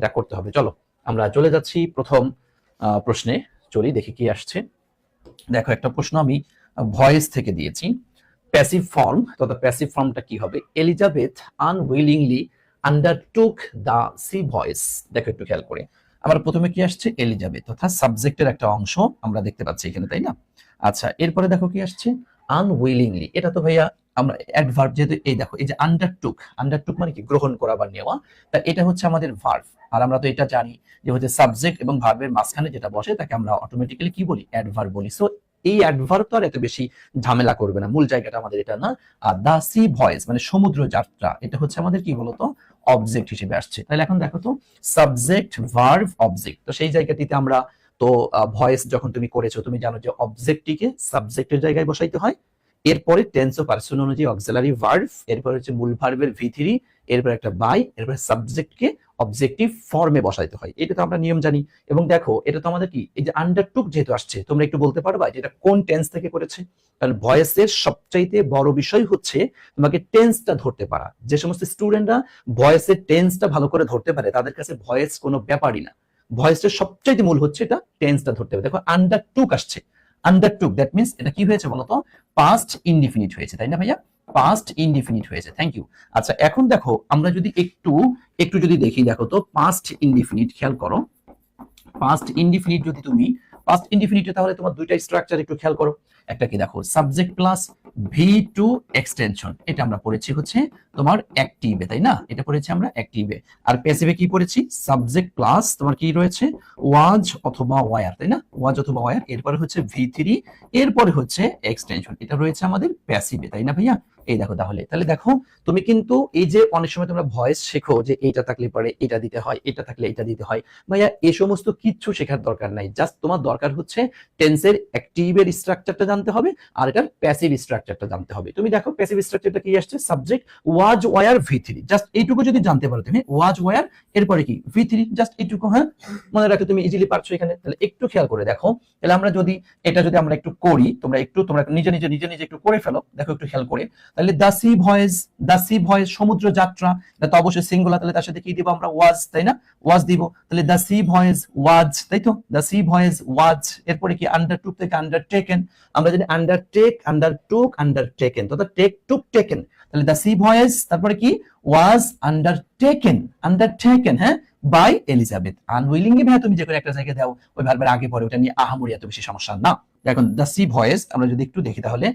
এটা করতে হবে। চলো আমরা চলে যাচ্ছি প্রথম প্রশ্নে, চলি দেখি কি আসছে। দেখো একটা প্রশ্ন আমি ভয়েস থেকে দিয়েছি। প্যাসিভ ফর্ম, তথা প্যাসিভ ফর্মটা কি হবে? Elizabeth unwillingly আন্ডারটুক the sea voice. দেখো একটু খেয়াল করে, আমার প্রথমে কি আসছে? এলিজাবেথ অর্থাৎ সাবজেক্টের একটা অংশ আমরা দেখতে পাচ্ছি এখানে, তাই না? আচ্ছা, এরপরে দেখো কি আসছে? আনউইলিংলি। এটা তো ভাইয়া আমরা অ্যাডভার্ব, যেহেতু এই দেখো এই যে আন্ডারটুক, আন্ডারটুক মানে কি? গ্রহণ করা বা নেওয়া। তা এটা হচ্ছে আমাদের ভার্ব। আর আমরা তো এটা জানি যে হচ্ছে সাবজেক্ট এবং ভার্বের মাঝখানে যেটা বসে তাকে আমরা অটোমেটিক্যালি কি বলি? অ্যাডভার্ব বলি। সো এই অ্যাডভার্ব তো আর এত বেশি ঝামেলা করবে না, মূল জায়গাটা আমাদের এটা না। আর দা সি ভয়েস মানে সমুদ্র যাত্রা, এটা হচ্ছে আমাদের কি বলতো? অবজেক্ট হিসেবে আসছে। তাহলে এখন দেখো তো, সাবজেক্ট ভার্ব অবজেক্ট, তো সেই জায়গাটিতে আমরা তো ভয়েস যখন তুমি করেছো তুমি জানো যে অবজেক্টটিকে সাবজেক্টের জায়গায় বসাইতে হয়, এরপরে টেন্স ও পার্সন অনুযায়ী অক্সিলারি ভার্ব, এরপর হচ্ছে মূল ভার্বের ভি3, এরপর একটা বাই, এরপর সাবজেক্টকে অবজেক্টিভ ফর্মে বসাইতে হয়। এটা তো আমরা নিয়ম জানি। এবং দেখো এটা তো আমাদের কি, এই যে আন্ডারটুক যেহেতু আসছে, তোমরা একটু বলতে পারবা যে এটা কোন টেন্স থেকে করেছে? কারণ ভয়েসের সবচাইতে বড় বিষয় হচ্ছে তোমাকে টেন্সটা ধরতে পারা। যে সমস্ত স্টুডেন্টরা ভয়েসের টেন্সটা ভালো করে ধরতে পারে তাদের কাছে ভয়েস কোনো ব্যাপারই না। ভয়েসের সবচাইতে মূল হচ্ছে এটা টেন্সটা ধরতে হবে। দেখো আন্ডারটুক আসছে, আন্ডারটুক দ্যাট মিন্স এটা কি হয়েছে বলতো? পাস্ট ইনডিফিনিট হয়েছে, তাই না ভাইয়া? পাস্ট ইনডিফিনিট হয়েছে। Thank you. আচ্ছা, এখন দেখো আমরা যদি একটু একটু যদি দেখি, দেখো তো পাস্ট ইনডিফিনিট খেয়াল করো। পাস্ট ইনডিফিনিট যদি তুমি পাস্ট ইনডিফিনিটে, তাহলে তোমার দুইটা স্ট্রাকচার একটু খেয়াল করো। একটা কি দেখো, সাবজেক্ট প্লাস ভি2 এক্সটেনশন, এটা আমরা পড়েছি হচ্ছে তোমার অ্যাক্টিভে, তাই না? এটা পড়েছি আমরা অ্যাক্টিভে। আর প্যাসিভে কি পড়েছি? সাবজেক্ট প্লাস তোমার কি রয়েছে? ওয়াজ অথবা ওয়ার, তাই না? ওয়াজ অথবা ওয়ার, এরপরে হচ্ছে ভি3, এরপরে হচ্ছে এক্সটেনশন, এটা রয়েছে আমাদের প্যাসিভে, তাই না ভাইয়া? এই দেখো, তাহলে দেখো তুমি কিন্তু এই যে অনেক সময় তোমরা ভয়েস শেখো যে এইটা থাকলে পরে এটা দিতে হয়, এটা থাকলে এটা দিতে হয়, ভাইয়া এই সমস্ত কিচ্ছু শেখার দরকার নাই। জাস্ট তোমার দরকার হচ্ছে টেন্সের অ্যাক্টিভের স্ট্রাকচারটা জানতে হবে আর এটার প্যাসিভ স্ট্রাকচারটা জানতে হবে। তুমি দেখো প্যাসিভ স্ট্রাকচারটা কি আসছে? সাবজেক্ট ওয়াজ ওয়ার ভি3, জাস্ট এইটুকু যদি জানতে পারো তুমি, ওয়াজ ওয়ার এরপরে কি ভি3, জাস্ট এইটুকু, হ্যাঁ মনে রাখো, তুমি ইজিলি পারছো এখানে। তাহলে একটু খেয়াল করে দেখো, তাহলে আমরা যদি এটা যদি আমরা একটু করি, তোমরা নিজে নিজে একটু করে ফেলো, দেখো একটু খেয়াল করে। তাহলে দা সি ভয়েস সমুদ্র যাত্রা, এটা তো অবশ্যই সিঙ্গুলার, তাহলে তার সাথে কি দিব আমরা? ওয়াজ, তাই না? ওয়াজ দিব। তাহলে দা সি ভয়েস ওয়াজ, তাই তো? দা সি ভয়েস ওয়াজ, এরপরে কি আন্ডারটুক থেকে আন্ডারটেকেন, আমরা যদি আন্ডারটেক, আন্ডারটুক, আন্ডারটেকেন, তো টেক টুক টেকেন, তাহলে দা সি ভয়েস তারপরে কি? ওয়াজ আন্ডারটেকেন, হ্যাঁ, বাই এলিজাবেথ আনউইলিংলি। ভাই তুমি যে কোনো একটা জায়গায় দাও, ওই ভার্বের আগে পরে, ওটা নিয়ে আহামরি এত বেশি সমস্যা না। এখন দা সি ভয়েস আমরা যদি একটু দেখি, তাহলে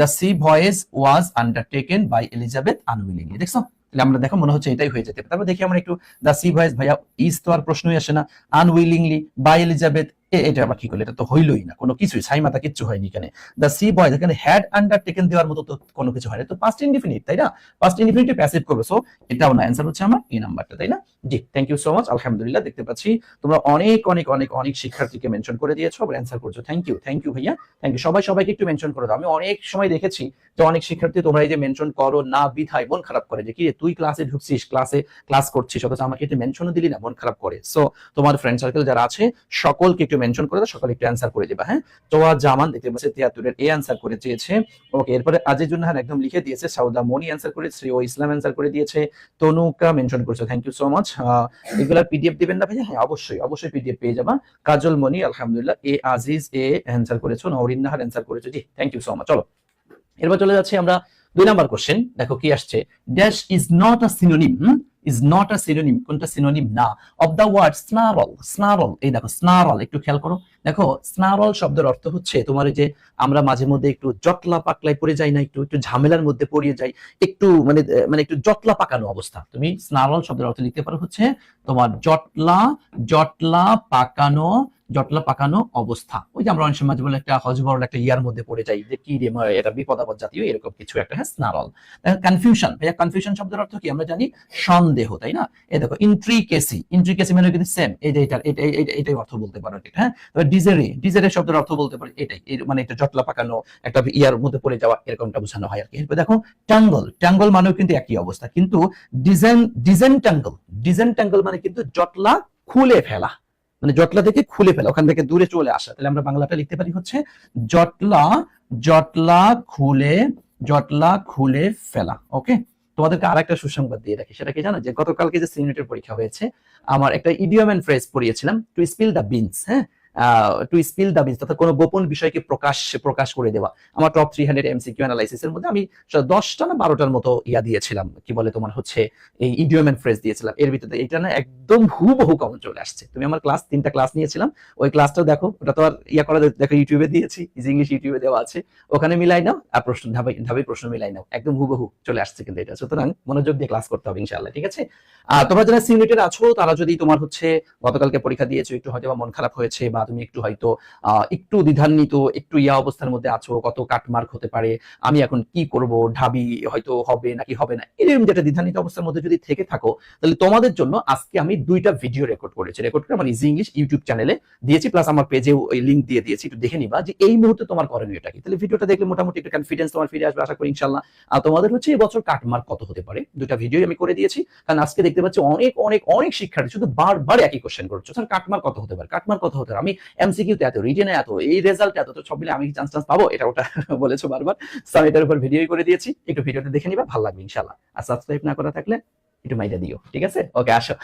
the sea voyage was undertaken by Elizabeth unwillingly, দেখছো? তাহলে আমরা দেখো মনে হচ্ছে এটাই হয়ে যেতে পারে। তারপর দেখি আমরা একটু দা সি ভয়েস, ভাইয়া ইজ তো আর প্রশ্নই আসে না, আনউইলিংলি বাই এলিজাবেথ, এটা আবার কি করলে? এটা তো হইলই না, কোনো কিছুই ছাই মাথা কিচ্ছু হয়নি এখানে। দা সি বয় এখানে হ্যাড আন্ডারটেকেন দেওয়ার মতো তো কোনো কিছু হয়নি, তো পাস্ট ইনডিফিনিট, তাই না? পাস্ট ইনডিফিনিট প্যাসিভ করবে, সো এটাও না, অ্যানসার হচ্ছে আমার এই নাম্বারটা, তাই না? জি, থ্যাংক ইউ সো মাচ। আলহামদুলিল্লাহ, দেখতে পাচ্ছি তোমরা অনেক অনেক অনেক অনেক শিক্ষার্থীকে মেনশন করে দিয়েছো আবার অ্যানসার করছো। থ্যাংক ইউ ভাইয়া, থ্যাংক ইউ। সবাইকে একটু মেনশন করে দাও। আমি অনেক সময় দেখেছি যে অনেক শিক্ষার্থী তোমরা এই যে মেনশন করো না বিধায় মন খারাপ করে, যে কি রে তুই ক্লাসে ঢুকছিস, ক্লাস করছিস, অথচ আমাকে একটু মেনশনও দিলি না, মন খারাপ করে। সো তোমার ফ্রেন্ড সার্কেল যারা আছে সকলকে একটু মেনশন করে দাও, সকলে একটু অ্যানসার করে দিবা, হ্যাঁ? তোয়া জামান দেখতে পাচ্ছি 73 এ অ্যানসার করে দিয়েছে। ওকে, এরপরে আজিজুল নাহার একদম লিখে দিয়েছে, সাউদা মনি অ্যানসার করে, শ্রী ও ইসলাম অ্যানসার করে দিয়েছে, তনুকা মেনশন করেছে, থ্যাংক ইউ সো মাচ। এগুলা পিডিএফ দিবেন না ভাইয়া? হ্যাঁ অবশ্যই পিডিএফ পেয়ে যাবা। কাজল মনি আলহামদুলিল্লাহ, এ আজিজ এ অ্যানসার করেছো, নওরিন নাহার অ্যানসার করেছো, জি থ্যাংক ইউ সো মাচ। চলো এরপর চলে যাচ্ছি আমরা 2 নাম্বার কোশ্চেন। দেখো কি আসছে, dash is not a synonym, is not a synonym, কোনটা সিনোনিম না, অফ দা ওয়ার্ড স্নারল। এই দেখো স্নারল, একটু খেয়াল করো। দেখো স্নারল শব্দের অর্থ হচ্ছে তোমার এই যে আমরা মাঝে মধ্যে একটু জটলা পাকলায় পড়ে যাই না, একটু ঝামেলার মধ্যে পড়ে যাই, একটু মানে একটু জটলা পাকানো অবস্থা। তুমি স্নারল শব্দের অর্থ লিখতে পারো হচ্ছে তোমার জটলা পাকানো অবস্থা। ওই যে আমরা অনেক সময় মাঝে বলে একটা হজবরল একটা ইয়ার মধ্যে পড়ে যাই, যে কি রে এটা বিপদ আপদ জাতীয় এরকম কিছু একটা, হ্যাঁ স্নারল। কনফিউশন, ভাইয়া কনফিউশন শব্দের অর্থ কি আমরা জানি? সন্দেহ, তাই না? এই দেখো ইন্ট্রিকেসি মানে কিন্তু সেম, এই যে এটাই অর্থ বলতে পারো, হ্যাঁ? তবে ডিজেরে শব্দের অর্থ বলতে পারো এটাই, মানে এটা জটলা পাকানো একটা ইয়ার মধ্যে পড়ে যাওয়া, এরকমটা বোঝানো হয় আর কি। এরপর দেখো ট্যাঙ্গল মানেও কিন্তু একই অবস্থা, কিন্তু ডিজেন্ট্যাঙ্গল মানে কিন্তু জটলা খুলে ফেলা, মানে জটলা থেকে খুলে ফেলা, ওখান থেকে দূরে চলে আসা। তাহলে আমরা বাংলাটা লিখতে পারি হচ্ছে জটলা খুলে ফেলা। ওকে, তোমাদেরকে আরেকটা সুসংবাদ দিয়ে রাখি, সেটা কি জানো, যে গতকালকে যে সিনিয়রের পরীক্ষা হয়েছে, আমার একটা ইডিয়ম এন্ড ফ্রেজ পড়িয়েছিলাম, টু স্পিল দ্য বিনস। হ্যাঁ, টু স্পিল দ্য বিনস, অর্থাৎ কোনো গোপন বিষয়কে প্রকাশ করে দেওয়া। আমার টপ 300 এমসিকিউ অ্যানালাইসিস এর মধ্যে আমি 10টা না 12টার মতো দিয়েছিলাম, কি বলে তোমার হচ্ছে এই ইডিয়ম এন্ড ফ্রেজ দিয়েছিলাম। এর ভিতরে এটা না একদম হুবহু কমন চলে আসছে। তুমি আমার ক্লাস 3টা ক্লাস নিয়েছিলাম, ওই ক্লাসটাও দেখো, ওটা তো আর করা, দেখো ইউটিউবে দিয়েছি, ইজি ইংলিশ ইউটিউবে দেওয়া আছে, ওখানে মিলাই নাও আর প্রশ্ন ধাপে ধাপে প্রশ্ন মিলাই নাও, একদম হুবহু চলে আসছে কিন্তু এটা। সুতরাং মনোযোগ দিয়ে ক্লাস করতে হবে ইনশাআল্লাহ, ঠিক আছে? আর তোমরা যারা সিনিয়রের আছো, তারা যদি তোমার হচ্ছে গতকালকে পরীক্ষা দিয়েছো, একটু হয়তো মন খারাপ হয়েছে, বা তুমি একটু হয়তো একটু দ্বিধান্বিত, একটু অবস্থার মধ্যে আছো, কত কাটমার্ক হতে পারে, আমি এখন কি করব, ঢাবি হয়তো হবে নাকি হবে না, এরকম যেটা দ্বিধান্বিত অবস্থার মধ্যে যদি থেকে থাকো, তাহলে তোমাদের জন্য আজকে আমি 2টা ভিডিও রেকর্ড করে আমার ইজি ইংলিশ ইউটিউব চ্যানেলে দিয়েছি, প্লাস আমার পেজেও ওই লিংক দিয়ে দিয়েছি, একটু দেখে নিবা যে এই মুহূর্তে তোমার করণীয়টা কি। তাহলে ভিডিওটা দেখলে মোটামুটি একটু কনফিডেন্স তোমার ফিরে আসবে আশা করি ইনশাআল্লাহ। আর তোমাদের হচ্ছে এই বছর কাটমার্ক কত হতে পারে, 2টা ভিডিও আমি করে দিয়েছি। কারণ আজকে দেখতে পাচ্ছি অনেক অনেক অনেক শিক্ষার্থী শুধু বারবার একই কোশ্চেন করছো, স্যার কাটমার্ক কত হতে পারে, কাটমার্ক কত হতে পারে, আমি এমসিকিউতে এত, রিটেনে এত, এই রেজাল্ট এত, তো সব মিলে আমি চান্স পাবো, এটা ওটা বলেছো বারবার। স্যার এটার উপর ভিডিও করে দিয়েছি, একটু ভিডিওটা দেখে নিবা, ভালো লাগবে ইনশাআল্লাহ। আর সাবস্ক্রাইব না করা থাকলে একটু মাইটা দিও, ঠিক আছে? ওকে, আসো।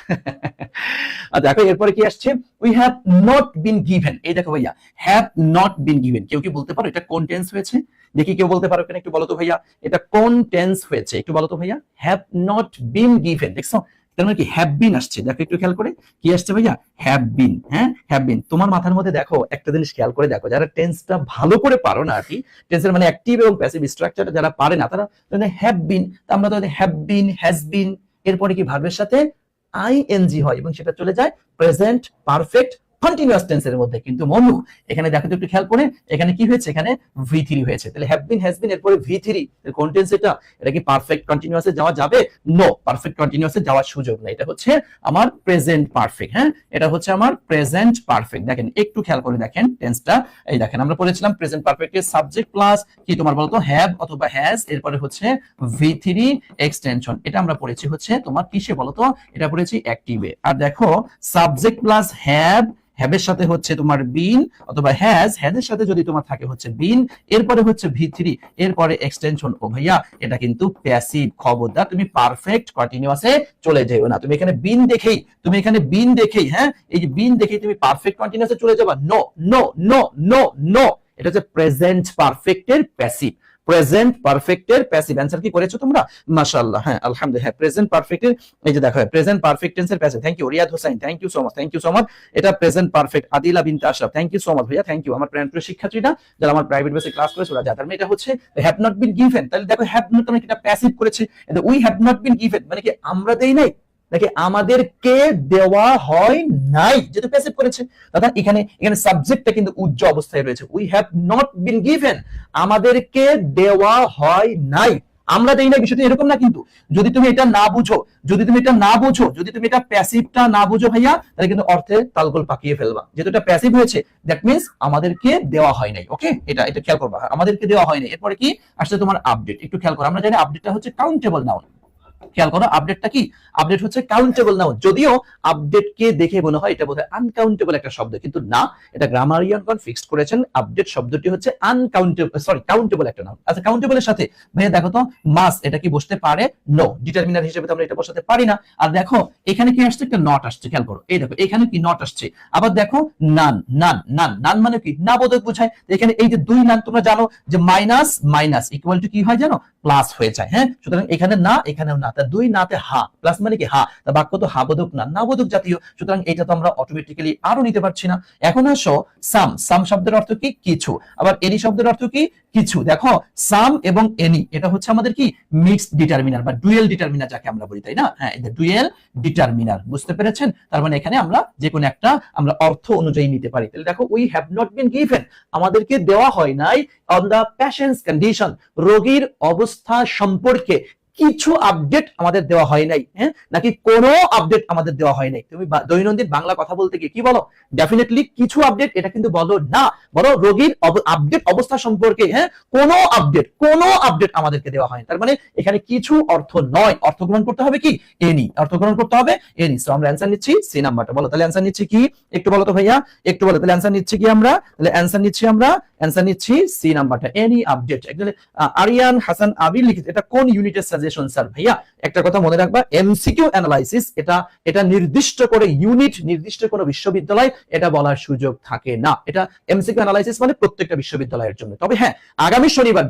দেখো এরপরে কি আসছে, we have not been given. এই দেখো ভাইয়া, হ্যাভ নট বিন গিভেন, কেউ কি বলতে পারো এটা কোন টেন্স হয়েছে? দেখি কেউ বলতে পারো কিনা, একটু বলো তো ভাইয়া, এটা কোন টেন্স হয়েছে, একটু বলো তো ভাইয়া। হ্যাভ নট বিন গিভেন, দেখছো তার মানে কি হ্যাভ বিন আসছে। দেখো একটু খেয়াল করে কি আসছে ভাইয়া, হ্যাভ বিন। হ্যাঁ, হ্যাভ বিন। তোমার মাথার মধ্যে দেখো একটা জিনিস খেয়াল করে দেখো, যারা টেন্সটা ভালো করে পারো না আর কি, টেন্সের মানে অ্যাক্টিভ এবং প্যাসিভ স্ট্রাকচারটা যারা পারে না, তারা হ্যাভ বিন, আমরা তো হ্যাভ বিন, হ্যাজ বিন, এরপরে কি ভার্বের সাথে আইএনজি হয় এবং সেটা চলে যায় প্রেজেন্ট পারফেক্ট কন্টিনিউয়াস টেন্সের মধ্যে। কিন্তু মনু এখানে দেখো তো একটু খেয়াল করে, এখানে কি হয়েছে, এখানে V3 হয়েছে। তাহলে হ্যাভ বিন, হ্যাজ বিন, এরপরে V3, কোন টেন্স এটা? এটা কি পারফেক্ট কন্টিনিউয়াসে যাওয়া যাবে? নো, পারফেক্ট কন্টিনিউয়াসে যাওয়ার সুযোগ নেই। এটা হচ্ছে আমার প্রেজেন্ট পারফেক্ট। হ্যাঁ, এটা হচ্ছে আমার প্রেজেন্ট পারফেক্ট। দেখেন একটু খেয়াল করে দেখেন টেন্সটা, এই দেখেন আমরা পড়েছিলাম প্রেজেন্ট পারফেক্টের সাবজেক্ট প্লাস কি তোমার বলতো হ্যাভ অথবা হ্যাজ, এরপরে হচ্ছে V3 এক্সটেনশন। এটা আমরা পড়েছি হচ্ছে তোমার কিসে বলতো, এটা পড়েছি অ্যাক্টিভে। আর দেখো সাবজেক্ট প্লাস হ্যাভ, হ্যাভের সাথে হচ্ছে তোমার বিন অথবা হ্যাজ, হ্যাজের সাথে যদি তোমার থাকে হচ্ছে বিন, এরপরে হচ্ছে V3, এরপরে এক্সটেনশন। ও ভাইয়া এটা কিন্তু প্যাসিভ, খবরদার তুমি পারফেক্ট কন্টিনিউয়াসে চলে যাও না। তুমি এখানে বিন দেখেই, হ্যাঁ এই যে বিন দেখেই তুমি পারফেক্ট কন্টিনিউয়াসে চলে যাবা? No no no no no, এটা হচ্ছে প্রেজেন্ট পারফেক্টের প্যাসিভ। প্রেজেন্ট পারফেক্টের প্যাসিভ। অ্যানসার কি করেছো তোমরা? মাশাআল্লাহ, হ্যাঁ আলহামদুলিল্লাহ। হ্যাঁ, প্রেজেন্ট পারফেক্টের এই যে দেখো প্রেজেন্ট পারফেক্ট টেন্সের passive. Thank you Riyad Hossain, thank you so much, thank you so much. এটা present perfect. Adila Binte Ashraf, thank you so much ভাইয়া, থ্যাংক ইউ। আমার প্রিয় শিক্ষার্থীরা যারা আমার প্রাইভেট বেসে ক্লাস করেছে ওরা জানে। তার মানে এটা হচ্ছে হ্যাভ নট বিন গিভেন। তাহলে দেখো হ্যাভ নট মানে এটা প্যাসিভ করেছে, we have not been given মানে কি আমরা দেই নাই, নাকি আমাদেরকে দেওয়া হয় নাই, যেটা প্যাসিভ করেছে। তথা এখানে সাবজেক্টটা কিন্তু উজ্জ অবস্থায় রয়েছে, we have not been given, আমাদেরকে দেওয়া হয় নাই, আমরা দেই না, বিষয়টা এরকম না। কিন্তু যদি তুমি এটা না বুঝো, যদি তুমি এটা প্যাসিভটা না বুঝো ভাইয়া, তাহলে কিন্তু অর্থে তালগোল পাকিয়ে ফেলবা। যেহেতু এটা প্যাসিভ হয়েছে, দ্যাট মিন্স আমাদেরকে দেওয়া হয় নাই। ওকে, এটা খেয়াল করবা, আমাদেরকে দেওয়া হয় নাই। এরপরে কি আসছে তোমার আপডেট। একটু খেয়াল করো, আমরা জানি আপডেটটা হচ্ছে কাউন্টেবল নাউন। খেয়াল করো আপডেটটা কি, আপডেট হচ্ছে কাউন্টেবল নাউন। যদিও আপডেটকে দেখে মনে হয় এটা বোধহয় আনকাউন্টেবল একটা শব্দ, কিন্তু না, এটা গ্রামারিয়ানগণ ফিক্সড করেছেন আপডেট শব্দটি হচ্ছে কাউন্টেবল একটা নাউন। আচ্ছা, কাউন্টেবলের সাথে ভাইয়া দেখো তো মাস, এটা কি বসতে পারে? নো, ডিটারমিনার হিসেবে তো আমরা এটা বসাতে পারি না। আর দেখো এখানে কি আসছে, একটা নট আসছে। খেয়াল করো, এই দেখো এখানে কি নট আসছে। আবার দেখো নান, নান নান নান মানে কি না বোধক বোঝায়। এখানে এই যে দুই নান, তোমরা জানো যে মাইনাস মাইনাস ইকুয়াল টু কি হয় জানো, প্লাস হয়ে যায়। হ্যাঁ, সুতরাং এখানে না, এখানেও না, দুই নাতে হা, প্লাস মানে কি হা, তা বাক্য তো হা বোধক না, না বোধক জাতীয়। সুতরাং এটা তো আমরা অটোমেটিক্যালি আরো নিতে পারছি না। এখন আসো সাম, সাম শব্দের অর্থ কি কিছু, আবার এনি শব্দের অর্থ কি কিছু। দেখো সাম এবং এনি এটা হচ্ছে আমাদের কি মিক্সড ডিটারমিনার বা ডুয়েল ডিটারমিনার যাকে আমরা বলি, তাই না? হ্যাঁ, এটা ডুয়েল ডিটারমিনার, বুঝতে পেরেছেন? তার মানে এখানে আমরা যে কোনো একটা আমরা অর্থ অনুযায়ী নিতে পারি। তাহলে দেখো we have not been given, আমাদেরকে দেওয়া হয় নাই অন দা পেশেন্টস কন্ডিশন, রোগীর অবস্থা সম্পর্কে কিছু আপডেট আমাদের দেওয়া হয় নাই। হ্যাঁ, নাকি কোনো আপডেট আমাদের দেওয়া হয় নাই। তুমি দৈনন্দিন বাংলা কথা বলতে গিয়ে কি বলো? ডেফিনেটলি কিছু আপডেট, এটা কিন্তু বলো না, বলো রোগীর আপডেট অবস্থা সম্পর্কে। হ্যাঁ, কোনো আপডেট আমাদেরকে দেওয়া হয়। তার মানে এখানে কিছু অর্থ নয়, অর্থ গ্রহণ করতে হবে কি এনি, অর্থ গ্রহণ করতে হবে এনি। সো আমরা অ্যানসার নিচ্ছি সি নাম্বারটা। বলো তাহলে অ্যানসার নিচ্ছি কি, একটু বলো তো ভাইয়া, একটু বলো তাহলে অ্যানসার নিচ্ছি কি আমরা, তাহলে অ্যানসার নিচ্ছি আমরা অ্যান্সার নিচ্ছি সি নাম্বারটা, এনি আপডেট। আরিয়ান হাসান আবির লিখিত, এটা কোন ইউনিটের সাজেশন স্যার? ভাইয়া একটা কথা মনে রাখবা, এমসিকিউ অ্যানালাইসিস এটা নির্দিষ্ট করে ইউনিট, নির্দিষ্ট কোনো বিশ্ববিদ্যালয় এটা বলার সুযোগ থাকে না। এটা এমসিকিউ অ্যানালাইসিস মানে প্রত্যেকটা বিশ্ববিদ্যালয়ের জন্য। তবে হ্যাঁ, আগামী শনিবার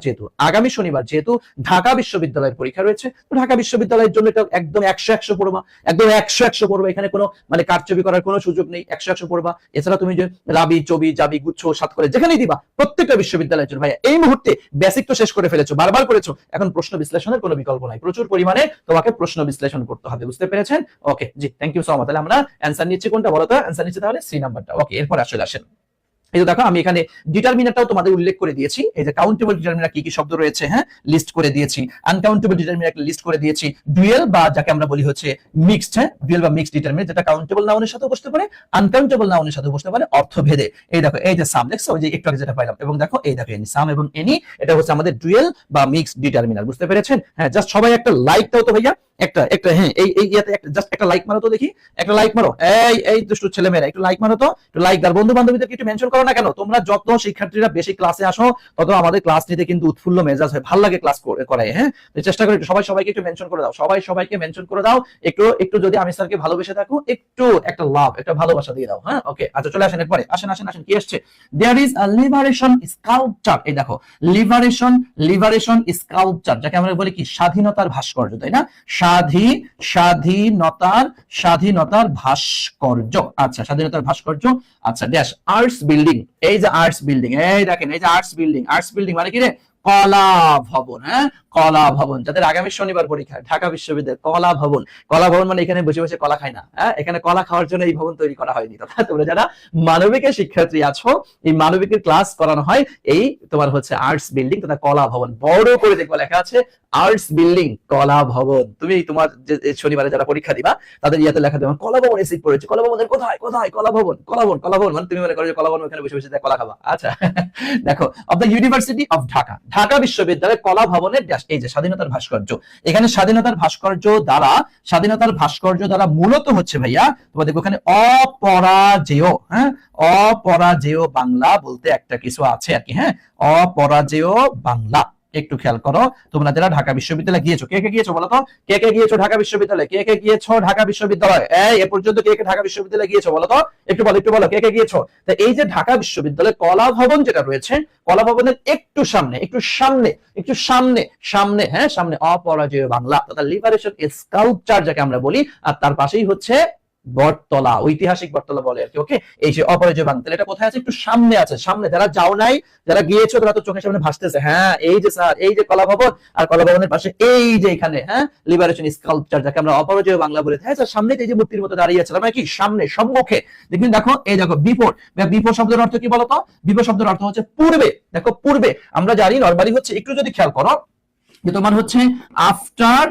যেহেতু ঢাকা বিশ্ববিদ্যালয়ের পরীক্ষা রয়েছে, তো ঢাকা বিশ্ববিদ্যালয়ের জন্য এটা একদম 100 পড়বা, একদম 100 পড়বা, এখানে কোনো মানে কারচুপি করার কোনো সুযোগ নেই, 100 পড়বা। এছাড়া তুমি যে রাবি চবি জাবি গুচ্ছ সাত করে যেখানেই দিবা, প্রত্যেকটা বিশ্ববিদ্যালয়ের জন্য ভাইয়া এই মুহূর্তে বেসিক তো শেষ করে ফেলেছো, বারবার করেছো, এখন প্রশ্ন বিশ্লেষণের কোনো বিকল্প নাই, প্রচুর পরিমাণে তোমাকে প্রশ্ন বিশ্লেষণ করতে হবে, বুঝতে পেরেছেন? ওকে জি, থ্যাংক ইউ সো মাচ। তাহলে আমরা অ্যান্সার নিচ্ছি কোনটা বলো তো? অ্যান্সার নিচ্ছি তাহলে সি নাম্বারটা। ওকে, এরপর আসলে আসেন, এই যে দেখো আমি এখানে ডিটারমিনারটাও তোমাদের উল্লেখ করে দিয়েছি, এই যে কাউন্টেবল ডিটারমিনার কি কি শব্দ রয়েছে, হ্যাঁ লিস্ট করে দিয়েছি, আনকাউন্টেবল ডিটারমিনার লিস্ট করে দিয়েছি, ডুয়েল বা যাকে আমরা বলি হচ্ছে মিক্সড, হ্যাঁ ডুয়েল বা মিক্সড ডিটারমিনার, যেটা কাউন্টেবল নাউনের সাথে বসতে পারে, আনকাউন্টেবল নাউনের সাথে বসতে পারে অর্থভেদে। এই দেখো এই যে সাম দেখছো, ওই যে একটু আগে যেটা পাইলাম, এবং দেখো এই দেখো এনি, সাম এবং এনি, এটা হচ্ছে আমাদের ডুয়েল বা মিক্সড ডিটারমিনার, বুঝতে পেরেছেন? হ্যাঁ জাস্ট সবাই একটা লাইক দাও তো ভাইয়া, একটা হ্যাঁ এই ইয়াতে জাস্ট একটা লাইক মারো তো দেখি, একটা লাইক মারো, এই দুষ্টু ছেলে মেয়েরা একটু লাইক মারো তো, একটু লাইক দাও, বন্ধু বান্ধবীদেরকে একটু মেনশন করো না কেন? তোমরা যত শিক্ষার্থীরা বেশি ক্লাসে আসো, তত আমাদের ক্লাস নিতে কিন্তু উৎফুল্ল মেজাজ হয়, ভালো লাগে ক্লাস করায়। হ্যাঁ চেষ্টা করে সবাইকে একটু মেনশন করে দাও, সবাইকে মেনশন করে দাও, একটু যদি আমি স্যারকে ভালোবেসে থাকো, একটু একটা লাভ, একটা ভালোবাসা দিয়ে দাও। হ্যাঁ ওকে, আচ্ছা চলে আসেন এরপরে, আসেন কি আসছে? There is a liberation sculpture, এই দেখো লিবারেশন স্কাল্পচার, যাকে আমরা বলি কি স্বাধীনতার ভাস্কর্য, তাই না? স্বাধীনতার ভাস্কর্য, আচ্ছা স্বাধীনতার ভাস্কর্য, আচ্ছা ড্যাশ আর্টস বিল্ডিং, এই যে আর্টস বিল্ডিং, এই দেখেন এই যে আর্টস বিল্ডিং মানে কি রে? কলা ভবন, হ্যাঁ কলা ভবন, যাদের আগামী শনিবার পরীক্ষা ঢাকা বিশ্ববিদ্যালয় কলা ভবন মানে এখানে বসে বসে কলা খায় না, হ্যাঁ এখানে কলা খাওয়ার জন্য এই ভবন তৈরি করা হয়নি। তোমরা যারা মানবিকের শিক্ষার্থী আছো, এই মানবিকের ক্লাস করানো হয় এই তোমার হচ্ছে আর্টস বিল্ডিং তথা কলা ভবন, বড় করে দেখবা লেখা আছে আর্টস বিল্ডিং কলা ভবন। তুমি তোমার যে শনিবারে যারা পরীক্ষা দিবা তাদের ইয়াতে লেখা দেবে কলা ভবন এসিড পড়েছে, কলা ভবনের কোথায় কলা ভবন মানে তুমি মনে করো যে কলা ভবন ওখানে বসে বসে কলা খাবা। আচ্ছা দেখো, of the university of Dhaka বিশ্ববিদ্যালয় কলা ভবনের এই যে স্বাধীনতার ভাস্কর্য, এখানে স্বাধীনতার ভাস্কর্য দ্বারা মূলত হচ্ছে ভাইয়া তোমার দেখো এখানে অপরাজেয়, হ্যাঁ অপরাজেয় বাংলা বলতে একটা কিছু আছে আর কি, হ্যাঁ অপরাজেয় বাংলা। একটু খেয়াল করো, তোমরা যারা ঢাকা বিশ্ববিদ্যালয়ে গিয়েছো, কে গিয়েছো বলো তো? কে গিয়েছো ঢাকা বিশ্ববিদ্যালয়ে? কে গিয়েছো ঢাকা বিশ্ববিদ্যালয়ে? এ পর্যন্ত কে ঢাকা বিশ্ববিদ্যালয়ে গিয়েছো বলো তো? একটু বলো কে গিয়েছো? তো এই যে ঢাকা বিশ্ববিদ্যালয়ে কলা ভবন যেটা রয়েছে, কলা ভবনের একটু সামনে হ্যাঁ সামনে অপরাজেয় বাংলা তথা লিবারেশন স্কাল্পচার যাকে আমরা বলি, আর তার পাশেই হচ্ছে বটতলা, ঐতিহাসিক বটতলা বলে আর কি। ওকে, এই যে অপরাজেয় বাংলা, এটা কোথায় আছে? একটু সামনে আছে, সামনে। যারা যাও নাই, যারা গিয়েছো তারা তো চোখের সামনে ভাসতেছে, হ্যাঁ এই যে স্যার এই যে কলা ভবন, আর কলা ভবনের পাশে এই যে এখানে হ্যাঁ লিবারেশন স্কাল্পচার যাকে আমরা অপরাজেয় বাংলা বলে, হ্যাঁ স্যার সামনে এই যে মূর্তির মতো দাঁড়িয়ে আছে মানে কি সামনে সম্মুখে। দেখবেন দেখো এই দেখো বিফোর শব্দের অর্থ কি বলতো? বিফোর শব্দের অর্থ হচ্ছে পূর্বে। দেখো পূর্বে আমরা জানি নরমালি হচ্ছে, একটু যদি খেয়াল করো যে তোমার হচ্ছে আফটার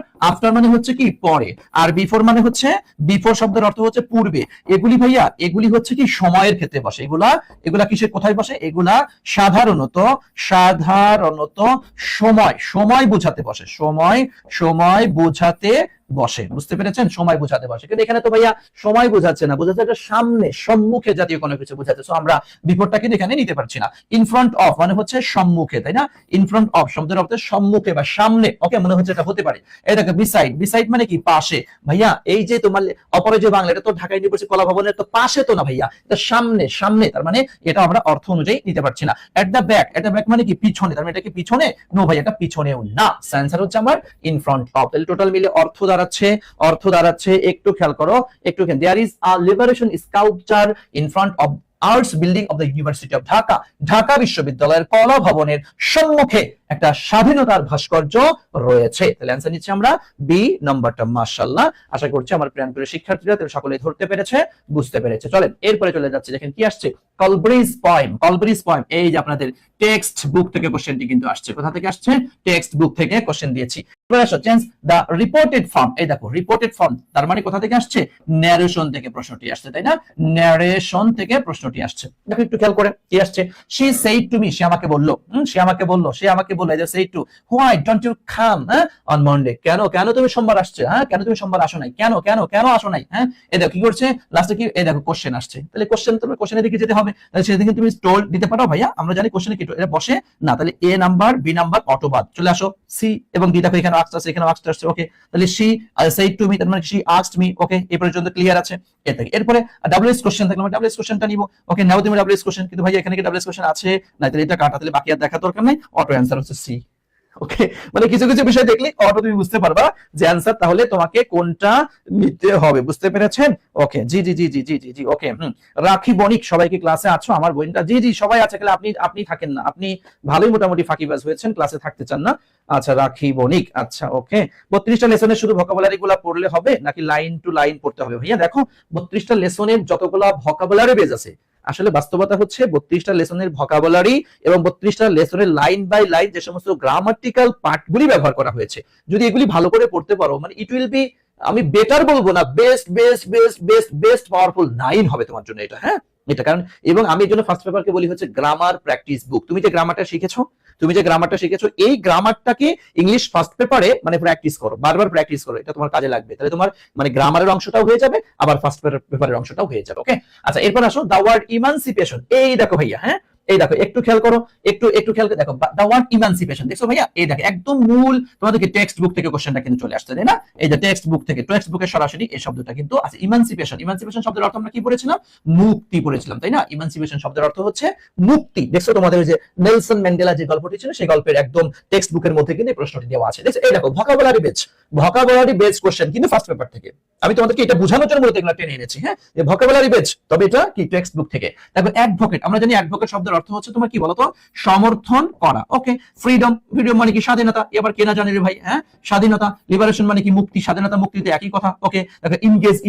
মানে হচ্ছে কি পরে, আর বিফোর মানে হচ্ছে, বিফোর শব্দের অর্থ হচ্ছে পূর্বে। এগুলি ভাইয়া এগুলি হচ্ছে কি সময়ের ক্ষেত্রে বসে, এগুলা কিসের কোথায় বসে? এগুলা সাধারণত সময় বোঝাতে বসে, সময় বোঝাতে বসে, বুঝতে পেরেছেন? সময় বোঝাতে বসে, কিন্তু এখানে তো ভাইয়া সময় বোঝাচ্ছে না, বোঝাচ্ছে একটা সামনে সম্মুখে জাতীয় কোনো কিছু বোঝাচ্ছে। সো আমরা বিফোরটা কিন্তু এখানে নিতে পারছি না। ইন ফ্রন্ট অফ মানে হচ্ছে সম্মুখে, তাই না? ইন ফ্রন্ট অফ শব্দের অর্থ সম্মুখে বা সামনে। ওকে, মনে হচ্ছে এটা হতে পারে। এই দেখো বিসাইড মানে কি পাশে। ভাইয়া এই যে তোমার অপরাজেয় বাংলা, এটা তো ঢাকা ইউনিভার্সিটি কলা ভবনের তো পাশে তো না ভাইয়া, এটা সামনে, তার মানে এটা আমরা অর্থ অনুযায়ী নিতে পারছি না। এট দ্য ব্যাক মানে কি পিছনে, তার মানে এটা কি পিছনে? নো ভাই, এটা পিছনেও না। অ্যানসার হচ্ছে আমার ইন ফ্রন্ট অফ। তাহলে টোটাল মিলে অর্থ দাঁড়াচ্ছে একটু খেয়াল করো, একটু there is a liberation sculpture in front of arts building of the university of Dhaka বিশ্ববিদ্যালয়ের কলা ভবনের সম্মুখে একটা স্বাধীনতার ভাস্কর্য রয়েছে। তাহলে অ্যান্সার নিচ্ছি আমরা বি নাম্বারটা। মাশাআল্লাহ, আশা করছি আমার প্রিয় শিক্ষার্থীরা সকলে ধরতে পেরেছে, বুঝতে পেরেছে। চলেন এরপরে চলে যাচ্ছে, দেখেন কি আসছে, কলব্রিজ পয়েম। এই যে আপনাদের টেক্সট বুক থেকে কোশ্চেনটি কিন্তু আসছে। কোথা থেকে আসছে? টেক্সট বুক থেকে কোশ্চেন দিয়েছি। চেঞ্জ দ্য রিপোর্টেড ফর্ম, এই দেখো রিপোর্টেড ফর্ম তার মানে কোথা থেকে আসছে? ন্যারেশন থেকে প্রশ্নটি আসছে, তাই না? ন্যারেশন থেকে প্রশ্নটি আসছে। দেখো একটু খেয়াল করে কি আসছে, she said to me, সে আমাকে বললো, এই যে say to, why don't you come on Monday, কেন তুমি সোমবার আসছে, হ্যাঁ কেন তুমি সোমবার আসো নাই, কেন আসো নাই, হ্যাঁ এই দেখো কি করছে লাস্টে কি, এই দেখো কোশ্চেন আসছে। তাহলে কোশ্চেনের দিকে যেতে হবে। হবে, তাহলে সেদিকে তুমি টোল দিতে পারো ভাইয়া, আমরা জানি কোশ্চেনে কি এটা বসে না, তাহলে এ নাম্বার বি নাম্বার অটো বাদ, চলে আসো সি এবং ডি, দেখো এখানে আস্তে এখানে আস্তে আসছে, ওকে তাহলে সি সেড টু মি, তার মানে সি আস্কড মি, ওকে এই পর্যন্ত ক্লিয়ার আছে। এরপরে ডাব্লিউএস কোশ্চেন থাকলে আমরা ডাব্লিউএস কোশ্চেনটা নিব, ওকে নাও তুমি ডাব্লিউএস কোশ্চেন, কিন্তু ভাই এখানে কি ডাব্লিউএস কোশ্চেন আছে না, তাহলে এটা কাটা, তাহলে বাকি আর দেখা দরকার নাই, অটো অ্যান্সার হচ্ছে সি। ওকে মানে কিছু কিছু বিষয় দেখলে অটো তুমি বুঝতে পারবা যে অ্যান্সার তাহলে তোমাকে কোনটা নিতে হবে, বুঝতে পেরেছেন? ওকে জি জি জি জি জি জি জি ওকে। রাখি বণিক, সবাইকে ক্লাসে আছো? আমার বোনটা জি জি সবাই আছে, তাহলে আপনি থাকেন না, আপনি ভালোই মোটামুটি ফাঁকিবাজ হয়েছেন, ক্লাসে থাকতে চান না। আচ্ছা রাখি বণিক, আচ্ছা ওকে। 32টা লেসনে শুধু ভোকাবুলারি গুলা পড়লে হবে নাকি লাইন টু লাইন পড়তে হবে? ভাইয়া দেখো 32টা লেসনের যতগুলা ভোকাবুলারি বেজ আছে, আসলে বাস্তবতা হচ্ছে 32টা লেসনের ভোকাবুলারি এবং 32টা লেসনের লাইন বাই লাইন যে সমস্ত গ্রামাটিক্যাল পার্টগুলি ব্যবহার করা হয়েছে, যদি এগুলি ভালো করে পড়তে পারো, মানে ইট উইল বি, আমি বেটার বলবো না, best best best best best powerful 9 হবে তোমার জন্য এটা, হ্যাঁ এটা কারণ। এবং আমি এর জন্য ফার্স্ট পেপারকে বলি হচ্ছে গ্রামার প্র্যাকটিস বুক। তুমি যে গ্রামারটা শিখেছো এই গ্রামারটাকে ইংলিশ ফার্স্ট পেপারে মানে প্র্যাকটিস করো, বারবার প্র্যাকটিস করো, এটা তোমার কাজে লাগবে, তাহলে তোমার মানে গ্রামারের অংশটাও হয়ে যাবে, আবার ফার্স্ট পেপারের অংশটাও হয়ে যাবে। ওকে আচ্ছা এরপর আসো দা ওয়ার্ড ইমানসিপেশন। এই দেখো ভাইয়া, হ্যাঁ এই দেখো একটু খেয়াল করো, একটু খেয়াল করে দেখো দা ওয়ার্ড ইমানসিপেশন, দেখছো ভাইয়া? এই দেখো একদম মূল তোমাদেরকে টেক্সট বুক থেকে কোশ্চেনটা কিন্তু চলে আসছে, তাই না? এই যে টেক্সট বুকের সরাসরি এই শব্দটা কিন্তু আছে ইমানসিপেশন। ইমানসিপেশন শব্দের অর্থ আমরা কি পড়েছিলাম? মুক্তি পড়েছিলাম, তাই না? ইমানসিপেশন শব্দের অর্থ হচ্ছে মুক্তি। দেখছো তোমাদের যে নেলসন ম্যান্ডেলা যে গল্পটি ছিল সেই গল্পের একদম টেক্সট বুকের মধ্যে কিন্তু এই প্রশ্নটি দেওয়া আছে, দেখছো? এই দেখো ভোকাবুলারি বেজ কোশ্চেন কিন্তু ফার্স্ট পেপার থেকে, আমি তোমাদেরকে এটা বোঝানোর জন্য মূলত এগুলো টেনে এনেছি, হ্যাঁ যে ভোকাবুলারি বেজ, তবে এটা কি টেক্সট বুক থেকে। দেখো অ্যাডভোকেট, আমরা জানি অ্যাডভোকেট শব্দের অর্থ হচ্ছে তোমার কি বলতো? সমর্থন করা। ওকে ফ্রিডম মানে কি? স্বাধীনতা। এবার কেনা জানি রে ভাই, হ্যাঁ স্বাধীনতা। লিবারেশন মানে কি? মুক্তি। স্বাধীনতা মুক্তিতে একই কথা। ওকে দেখো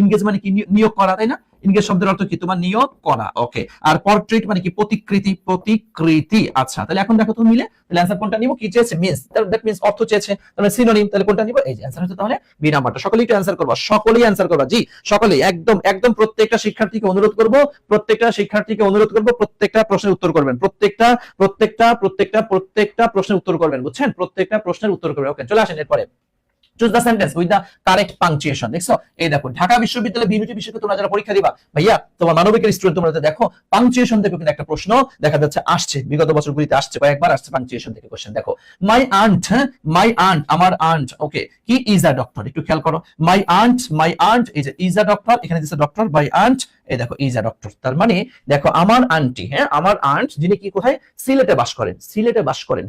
ইনগেজ মানে কি? নিয়োগ করা, তাই না? ইনগেজ শব্দের অর্থ কি? তোমার নিয়োগ করা। ওকে আর পোর্ট্রেট মানে কি? প্রতিকৃতি। আচ্ছা তাহলে এখন দেখো তুমি মিলে, তাহলে অ্যানসার কোনটা নিব? কি চেয়েছে? মিন্স, দ্যাট মিন্স অর্থ চেয়েছে, তাহলে সিনোনিম, তাহলে কোনটা নিব? এই যে অ্যানসার হচ্ছে তাহলে বি নাম্বারটা। সকলেই একটু অ্যানসার করবা, জি সকলেই একদম একদম প্রত্যেকটা শিক্ষার্থীকে অনুরোধ করব, প্রত্যেকটা প্রশ্নের উত্তর করবেন, প্রত্যেকটা প্রশ্নের উত্তর করবেন, বুঝছেন? প্রত্যেকটা প্রশ্নের উত্তর করবেন। ওকে চলে আসেন এরপরে। Choose the sentence with the correct punctuation. দেখছো এই দেখো ঢাকা বিশ্ববিদ্যালয়ে বিউটি বিষয়কে তোমরা যারা পরীক্ষা দিবা, ভাইয়া তোমার মানবিকের স্টুডেন্ট, তোমরা দেখো পাংচুয়েশন থেকে কিন্তু একটা প্রশ্ন দেখা যাচ্ছে আসছে, বিগত বছরগুলিতে আসছে, কয়েকবার আসছে পাংচুয়েশন থেকে কোশ্চেন। দেখো মাই আন্ট, আমার আন্ট, ওকে কি ইজ আ ডক্টর, একটু খেয়াল করো। মাই আন্ট এই যে ইজ আ ডক্টর, এখানে দিচ্ছে ডক্টর, বাই আন্ট এই দেখো ইজ আ ডক্টর, তার মানে দেখো আমার আন্টি, হ্যাঁ আমার আন্ট যিনি কি কোথায়? সিলেটে বাস করেন,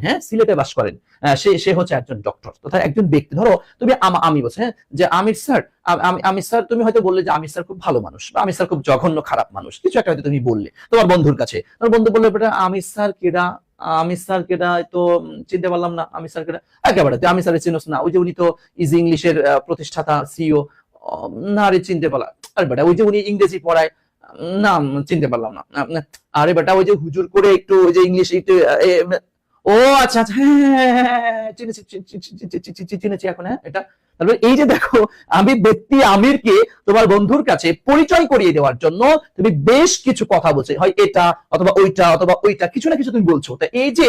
হ্যাঁ সিলেটে বাস করেন, সে হচ্ছে একজন ডক্টর, তথা একজন ব্যক্তি। ধরো তুমি আমি বলছি, হ্যাঁ যে আমির স্যার, আমির স্যার, তুমি হয়তো বললে যে আমির স্যার খুব ভালো মানুষ, বা আমির স্যার খুব জঘন্য খারাপ মানুষ, কিছু একটা হয়তো তুমি বললে তোমার বন্ধুর কাছে, তোমার বন্ধু বললে বেটা আমির স্যার কেডা তো চিনতে পারলাম না, আমির স্যার কেডা, একেবারে তুই আমির স্যারের চিনোস না, ওই যে উনি তো ইজি ইংলিশের প্রতিষ্ঠাতা সিইও, না রে চিনতে পারলাম, আরে বেটা ওই যে উনি ইংরেজি পড়ায়, না চিনতে পারলাম না, আরে বেটা ওই যে হুজুর করে একটু ওই যে ইংলিশ একটু, ও আচ্ছা আচ্ছা হ্যাঁ চিনেছি এখন, হ্যাঁ এটা। তারপরে এই যে দেখো আমি ব্যক্তি আমিরকে তোমার বন্ধুর কাছে পরিচয় করিয়ে দেওয়ার জন্য তুমি বেশ কিছু কথা বলছো, হয় এটা অথবা ওইটা কিছু না কিছু তুমি বলছো। তা এই যে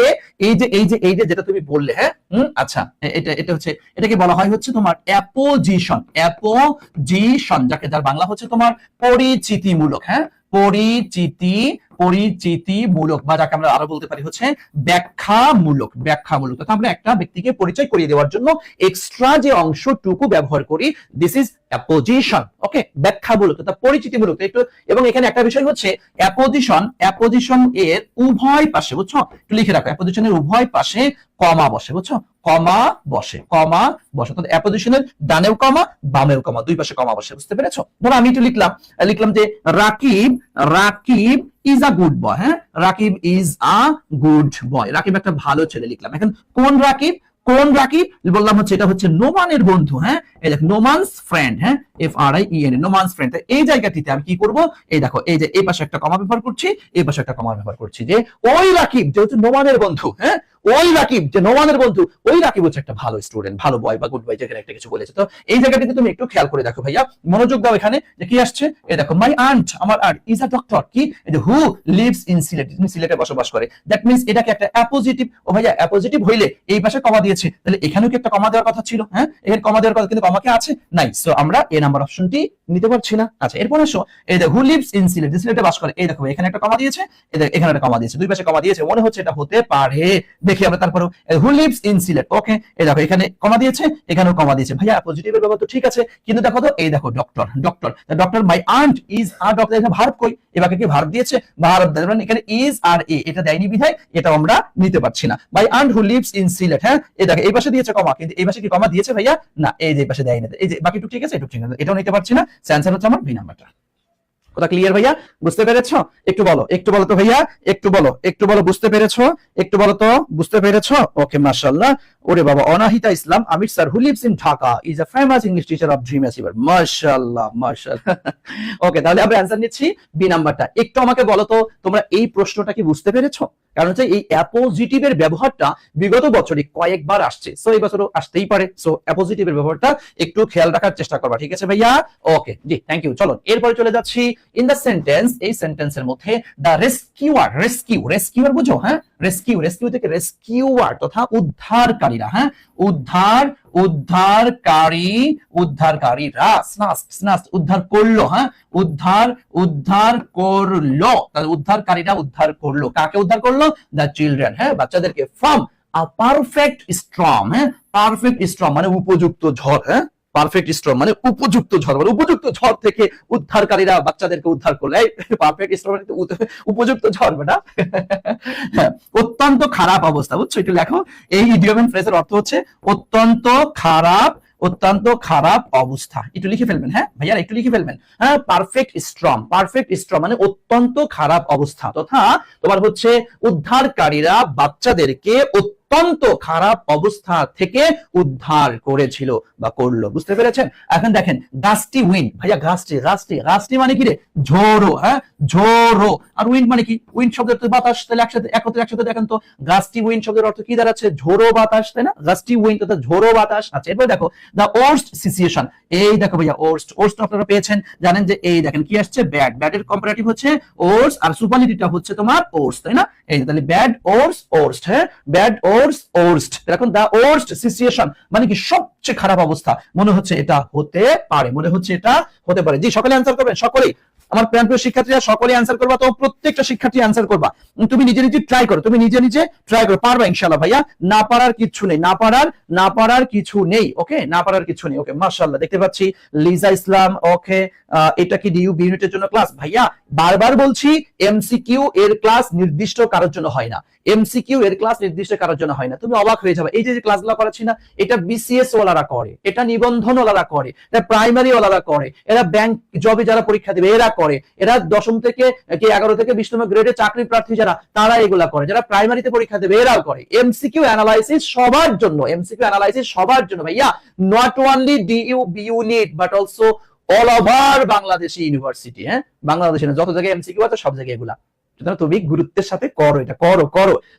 যেটা তুমি বললে, হ্যাঁ আচ্ছা এটা হচ্ছে, এটাকে বলা হয় হচ্ছে তোমার অ্যাপোজিশন, যাকে যার বাংলা হচ্ছে তোমার পরিচিতিমূলক, হ্যাঁ পরিচিতিমূলক, বা যাকে আমরা আরো বলতে পারি হচ্ছে ব্যাখ্যামূলক। তথা আমরা একটা ব্যক্তিকে পরিচয় করিয়ে দেওয়ার জন্য এক্সট্রা যে অংশটুকু ব্যবহার করি, দিস ইজ অ্যাপোজিশন। ওকে ব্যাখ্যামূলক তথা পরিচিতিমূলক। একটু এবং এখানে একটা বিষয় হচ্ছে অ্যাপোজিশন এর উভয় পাশে, বুঝছো, একটু লিখে রাখো, অ্যাপোজিশনের উভয় পাশে কমা বসে, বুঝছো, কমা বসে। অ্যাপোজিশনের ডানেও কমা বামেও কমা, দুই পাশে কমা বসে, বুঝতে পেরেছো? ধরো আমি একটু লিখলাম যে Rakib is a good boy, হ্যাঁ Rakib is a good boy, Rakib একটা ভালো ছেলে লিখলাম। এখন কোন রাকিব বললাম হচ্ছে এটা হচ্ছে নোমানের বন্ধু, হ্যাঁ এই দেখো নোমানস ফ্রেন্ড, হ্যাঁ FRIEN নোমানস ফ্রেন্ড। এই জায়গাটিতে আমি কি করব? এই দেখো এই যে এই পাশে একটা কমা ব্যবহার করছি, এই পাশে একটা কমা ব্যবহার করছি, যে ওই রাকিব যে হচ্ছে নোমানের বন্ধু, হ্যাঁ ওই রাকিব যে নোমানের বন্ধু, ওই রাকিব হচ্ছে একটা ভালো স্টুডেন্ট, ভালো বয় বা গুড বয়, যেখানে একটা কিছু বলেছে। তো এই জায়গাটিতে তুমি একটু খেয়াল করে দেখো ভাইয়া, মনোযোগ দাও এখানে যে কি আসছে। এই দেখো মাই আন্ট, আমার আন্ট ইজ আ ডক্টর, কি হু লিভস ইন সিলেট, তিনি সিলেটে বসবাস করে। দ্যাট মিন্স এটাকে একটা অ্যাপোজিটিভ। ও ভাইয়া অ্যাপোজিটিভ হইলে এই পাশে কমা দিয়েছে, তাহলে এখানেও কি একটা কমা দেওয়ার কথা ছিল? হ্যাঁ, এখানে কমা দেওয়ার কথা, কিন্তু কমা কি আছে? নাই। সো আমরা এ নাম্বার অপশনটি নিতে পারছি না। আচ্ছা, এরপর আসো, এই দেখো হু লিভস ইন সিলেট, সিলেটে বাস করে। এই দেখো এখানে একটা কমা দিয়েছে, এখানে একটা কমা দিয়েছে, দুই পাশে কমা দিয়েছে, মনে হচ্ছে এটা হতে পারে। দেখি আমরা তারপর হু লিভস ইন সিলেট, ওকে। এই দেখো এখানে কমা দিয়েছে, এখানেও কমা দিয়েছে। ভাইয়া পজিটিভের ব্যাপার তো ঠিক আছে, কিন্তু দেখো তো, এই দেখো doctor, doctor, doctor my aunt is a doctor, এখানে ভার্ব কই? এবারে কি ভার্ব দিয়েছে? ভার্ব, মানে এখানে ইজ আর এ এটা দেয়নি বিধায় এটা আমরা নিতে পারছি না। My aunt who lives in Sylhet, হ্যাঁ, এই দেখো এই পাশে দিয়েছে কমা, কিন্তু এই পাশে কি কমা দিয়েছে ভাইয়া? না, এই যে এই পাশে দেয়নি। এই যে বাকিটুকু ঠিক আছে, এটুকু ঠিক আছে, এটাও নিতে পারছি না। অ্যানসার হচ্ছে আমার বি নাম্বারটা। কথা ক্লিয়ার ভাইয়া? বুঝতে পেরেছো? একটু বলো, একটু বলো তো ভাইয়া, একটু বলো, একটু বলো, বুঝতে পেরেছো? একটু বলো তো, বুঝতে পেরেছো? ওকে, মাশাআল্লাহ। ওরে বাবা, Anahita Islam Amir sir who lives in Dhaka is a famous English teacher of Dream Achiever. মাশাআল্লাহ, মাশাআল্লাহ। ওকে, তাহলে আমরা অ্যানসার নিচ্ছি বি নাম্বারটা। একটু আমাকে বলো তো, তোমরা এই প্রশ্নটা কি বুঝতে পেরেছো? কারণ হচ্ছে এই অ্যাপোজিটিভের ব্যবহারটা বিগত বছরে কয়েকবার আসছে, সো এই বছরও আসতেই পারে। সো অ্যাপোজিটিভের ব্যবহারটা একটু খেয়াল রাখার চেষ্টা করবা, ঠিক আছে ভাইয়া? ওকে, জি, থ্যাংক ইউ। চলো এরপরে চলে যাচ্ছি ইন দ্য সেন্টেন্স। এই সেন্টেন্সের মধ্যে দ্য রেস্কিউয়ার, রেস্কিউয়ার বুঝো? হ্যাঁ, রেস্কিউ থেকে রেস্কিউয়ার তথা উদ্ধারকারীরা, হ্যাঁ, উদ্ধারকারীরা উদ্ধার করলো, হ্যাঁ, উদ্ধার করলো, তাহলে উদ্ধারকারীরা উদ্ধার করলো, কাকে উদ্ধার করলো? দ্য চিলড্রেন, হ্যাঁ, বাচ্চাদেরকে। ফ্রম আ পারফেক্ট স্টর্ম, হ্যাঁ, পারফেক্ট স্টর্ম মানে উপযুক্ত ঝড়, হ্যাঁ, পারফেক্ট স্টর্ম মানে উপযুক্ত ঝড়, মানে উপযুক্ত ঝড় থেকে উদ্ধারকারীরা বাচ্চাদেরকে উদ্ধার করলো। পারফেক্ট স্টর্ম মানে উপযুক্ত ঝড়, বেটা। অত্যন্ত খারাপ অবস্থা, বুঝছো? একটু লেখো, এই ইডিয়ম এন্ড ফ্রেজের অর্থ হচ্ছে অত্যন্ত খারাপ, অত্যন্ত খারাপ অবস্থা। একটু লিখে ফেলবেন, হ্যাঁ ভাইয়া, একটু লিখে ফেলবেন। হ্যাঁ, পারফেক্ট স্টর্ম মানে অত্যন্ত খারাপ অবস্থা, তথা তোমার হচ্ছে উদ্ধারকারীরা বাচ্চাদেরকে অত্যন্ত খারাপ অবস্থা থেকে উদ্ধার করেছিল বা করলো। বুঝতে পেরেছেন? এখন দেখেন গাস্টি উইন্ড, ভাইয়া গাস্টি মানে কি রে? ঝোড়ো, হ্যাঁ, ঝোড়ো। আর উইন্ড মানে কি? উইন্ড শব্দের তো বাতাস, তাহলে একসাথে দেখেন তো, গাস্টি উইন্ড শব্দের অর্থ কি দাঁড়াচ্ছে? ঝোড়ো বাতাস, তাই না? গাস্টি উইন্ড অর্থাৎ ঝোড়ো বাতাস। আচ্ছা, এরপর দেখো দ্য ওর্স্ট সিচুয়েশন। এই দেখো ভাইয়া, ওর্স্ট আপনারা পেয়েছেন, জানেন যে এই দেখেন কি আসছে? ব্যাড এর কম্পারেটিভ হচ্ছে ওর্স, আর সুপারলেটিভটা হচ্ছে তোমার ওর্স, তাই না? এই তাহলে ব্যাড ওর্স্ট, হ্যাঁ, ব্যাড ওর্স্ট। এখন দা ওর্স্ট সিচুয়েশন মানে কি? সবচেয়ে খারাপ অবস্থা। মনে হচ্ছে এটা হতে পারে, মনে হচ্ছে এটা হতে পারে। জি, সকলে অ্যানসার করবেন, সকলেই। আমার প্রিয় শিক্ষার্থীরা সকলে অ্যানসার করবা, তো প্রত্যেকটা শিক্ষার্থী অ্যানসার করবা। তুমি নিজে ট্রাই করো, তুমি নিজে ট্রাই করো, পারবা ইনশাআল্লাহ ভাইয়া। না পারার কিছু নেই, না পারার কিছু নেই। ওকে, না পারার কিছু নেই। ওকে, মাশাআল্লাহ, দেখতে পাচ্ছি লিজা ইসলাম। ওকে, এটা কি ডিইউ বি ইউনিটের জন্য ক্লাস? ভাইয়া বারবার বলছি, এমসিকিউ এর ক্লাস নির্দিষ্ট কারোর জন্য হয় না, এমসিকিউ এর ক্লাস নির্দিষ্ট কারোর জন্য হয় না। তুমি অবাক হয়ে যাবে, এই যে ক্লাসগুলো করাচ্ছি না, এটা বিসিএস ওয়ালারা করে, এটা নিবন্ধন ওয়ালারা করে, এটা প্রাইমারি ওয়ালারা করে, এরা ব্যাংক জবে যারা পরীক্ষা দেবে এরা করে, এরা 10ম থেকে 11 থেকে 20 নম্বর গ্রেডে চাকরি প্রার্থী যারা, তারা এগুলা করে, যারা প্রাইমারিতে পরীক্ষা দেবে এরাও করে। এমসিকিউ অ্যানালাইসিস সবার জন্য, এমসিকিউ অ্যানালাইসিস সবার জন্য ভাইয়া, not only DU B unit but also all over Bangladeshi university. হ্যাঁ, বাংলাদেশে যত জায়গায় এমসিকিউ আছে সব জায়গায় এগুলা। তুমি গুরুত্বের সাথে করো, এটা করো।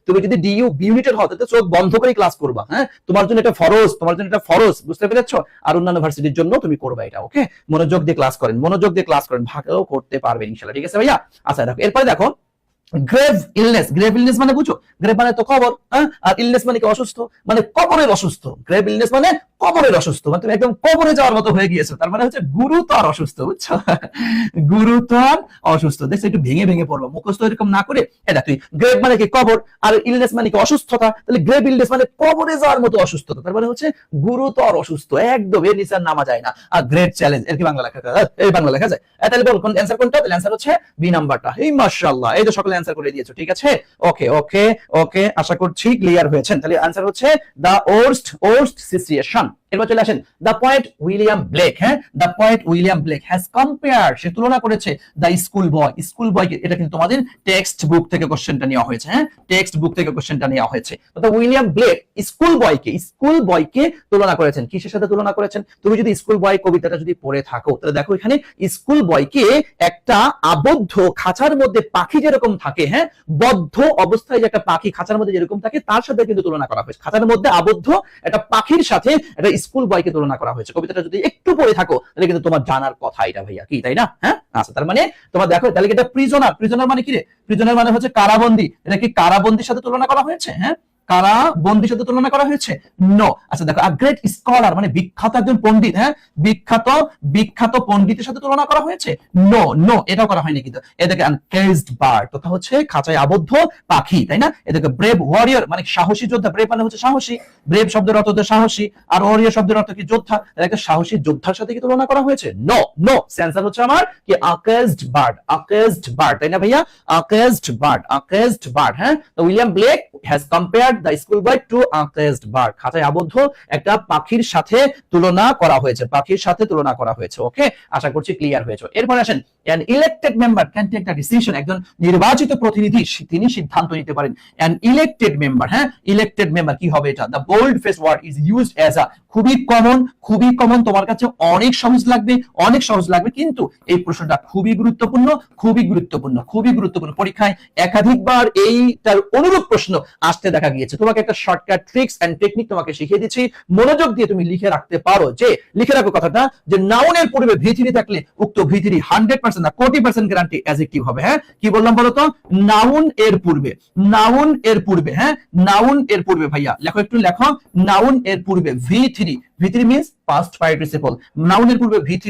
তুমি যদি ডিইউ বি ইউনিটের হও তাহলে চোখ বন্ধ করে ক্লাস করবা। হ্যাঁ, তোমার জন্য এটা ফরজ, বুঝতে পেরেছো? আর অন্যান্য ভার্সিটির জন্য তুমি করবা এটা। ওকে, মনোযোগ দিয়ে ক্লাস করেন, ভাগও করতে পারবেন ইনশাআল্লাহ, ঠিক আছে ভাইয়া? আচ্ছা দেখো, এরপরে দেখো গ্রেভ ইলনেস মানে বুঝো? গ্রেভ মানে তো কবর, হ্যাঁ, আর ইলনেস মানে কি? অসুস্থ, মানে কবরের অসুস্থ। গ্রেভ ইলনেস মানে কবরের অসুস্থ, মানে তুমি একদম কবরে যাওয়ার মতো হয়ে গিয়েছো, তার মানে হচ্ছে গুরুতর অসুস্থ, বুঝছো? গুরুতর অসুস্থ। দেখছো, একটু ভেঙে পড়বা, মুখস্থ এরকম না করে। এটা তুই গ্রেভ মানে কি? কবর, আর ইলনেস মানে কি? অসুস্থতা। তাহলে গ্রেভ ইলনেস মানে কবরে যাওয়ার মতো অসুস্থতা, তার মানে হচ্ছে গুরুতর অসুস্থ, একদম এর নিচে নামা যায় না। আর গ্রেট চ্যালেঞ্জ, এর কি বাংলা লেখা যায়? এই বাংলা লেখা যায়? তাহলে বল কোন অ্যানসার কোনটা? তাহলে অ্যানসার হচ্ছে বি নাম্বারটা। এই মাশাআল্লাহ, এই যে সকলে অ্যানসার করে দিয়েছো, ঠিক আছে? ওকে, আশা করছি ক্লিয়ার হয়েছেন। তাহলে অ্যানসার হচ্ছে দা ওর্স্ট সিচুয়েশন। এরপর চলে আসেন দ্য পয়েট উইলিয়াম ব্লেক, হ্যাঁ, the poet William Blake has compare, সে তুলনা করেছে দ্য স্কুল বয়, স্কুল বয়কে, এটা কিন্তু তোমাদের টেক্সট বুক থেকে কোশ্চেনটা নেওয়া হয়েছে, হ্যাঁ, টেক্সট বুক থেকে কোশ্চেনটা নেওয়া হয়েছে। তো উইলিয়াম ব্লেক স্কুল বয়কে তুলনা করেছেন, কিসের সাথে তুলনা করেছেন? তুমি যদি স্কুল বয় কবিতাটা যদি পড়ে থাকো তাহলে দেখো এখানে স্কুল বয়কে একটা আবদ্ধ খাঁচার মধ্যে পাখি যেরকম থাকে, হ্যাঁ, বদ্ধ অবস্থায় যে একটা পাখি খাঁচার মধ্যে যেরকম থাকে তার সাথে কিন্তু তুলনা করা হয়েছে, খাঁচার মধ্যে আবদ্ধ একটা পাখির সাথে একটা স্কুল বয়কে তুলনা করা হয়েছে। কবিতাটা যদি একটু পড়ে থাকো তাহলে কিন্তু তোমার জানার কথা এটা ভাইয়া, কি তাই না? হ্যাঁ, আচ্ছা, তার মানে তোমার দেখো তাহলে এটা প্রিজনার মানে কি রে? প্রিজনার মানে হচ্ছে কারাবন্দী, এটা কি কারাবন্দীর সাথে তুলনা করা হয়েছে? হ্যাঁ, কারাবন্দীর সাথে তুলনা করা হয়েছে? নো। আচ্ছা দেখো আ গ্রেট স্কলার মানে বিখ্যাত একজন পণ্ডিত, হ্যাঁ, বিখ্যাত পণ্ডিতের সাথে তুলনা করা হয়েছে? নো, নো, এটাও করা হয়নি কিন্তু। এদিকে আনকেজড বার্ড তথা হচ্ছে খাঁচায় আবদ্ধ পাখি, তাই না? এদিকে ব্রেভ ওয়ারিয়র মানে সাহসী যোদ্ধা, ব্রেভ মানে হচ্ছে সাহসী, ব্রেভ শব্দের অর্থ হচ্ছে সাহসী, আর ওয়ারিয়র শব্দের অর্থ কি? যোদ্ধা, একটা সাহসী যোদ্ধার সাথে কি তুলনা করা হয়েছে? নো, নো, সেন্সার হচ্ছে আমার কি আনকেজড বার্ড, তাই না ভাইয়া? আনকেজড বার্ড, হ্যাঁ। তো William Blake has compared the school boy to uncaged bird, খাঁচায় আবদ্ধ একটা পাখির সাথে তুলনা করা হয়েছে, পাখির সাথে তুলনা করা হয়েছে। ওকে, আশা করছি ক্লিয়ার হয়েছে। এরপর আসেন an elected member can take the decision, একজন নির্বাচিত প্রতিনিধি তিনি সিদ্ধান্ত নিতে পারেন। an elected member, হ্যাঁ, elected member কি হবে এটা? the bold face word is used as a, খুবই কমন, তোমার কাছে অনেক সহজ লাগবে, কিন্তু এই প্রশ্নটা খুবই গুরুত্বপূর্ণ, পরীক্ষায় একাধিকবার এইটার অনুরূপ প্রশ্ন আসতে দেখা গিয়েছে। তোমাকে একটা শর্টকাট ট্রিক্স এন্ড টেকনিক তোমাকে শিখিয়ে দিচ্ছি, মনোযোগ দিয়ে তুমি লিখে রাখতে পারো, যে লিখে রাখো কথাটা যে নাউনের পূর্বে V3 থাকলে উক্ত V3 100% না 40% গ্যারান্টি অ্যাডজেক্টিভ হবে। হ্যাঁ, কি বললাম বলো তো? নাউন এর পূর্বে, হ্যাঁ, নাউন এর পূর্বে ভাইয়া লেখো, একটু লেখো, নাউন এর পূর্বে V3 মিন্স পাস্ট পার্টিসিপল, নাউনের পূর্বে V3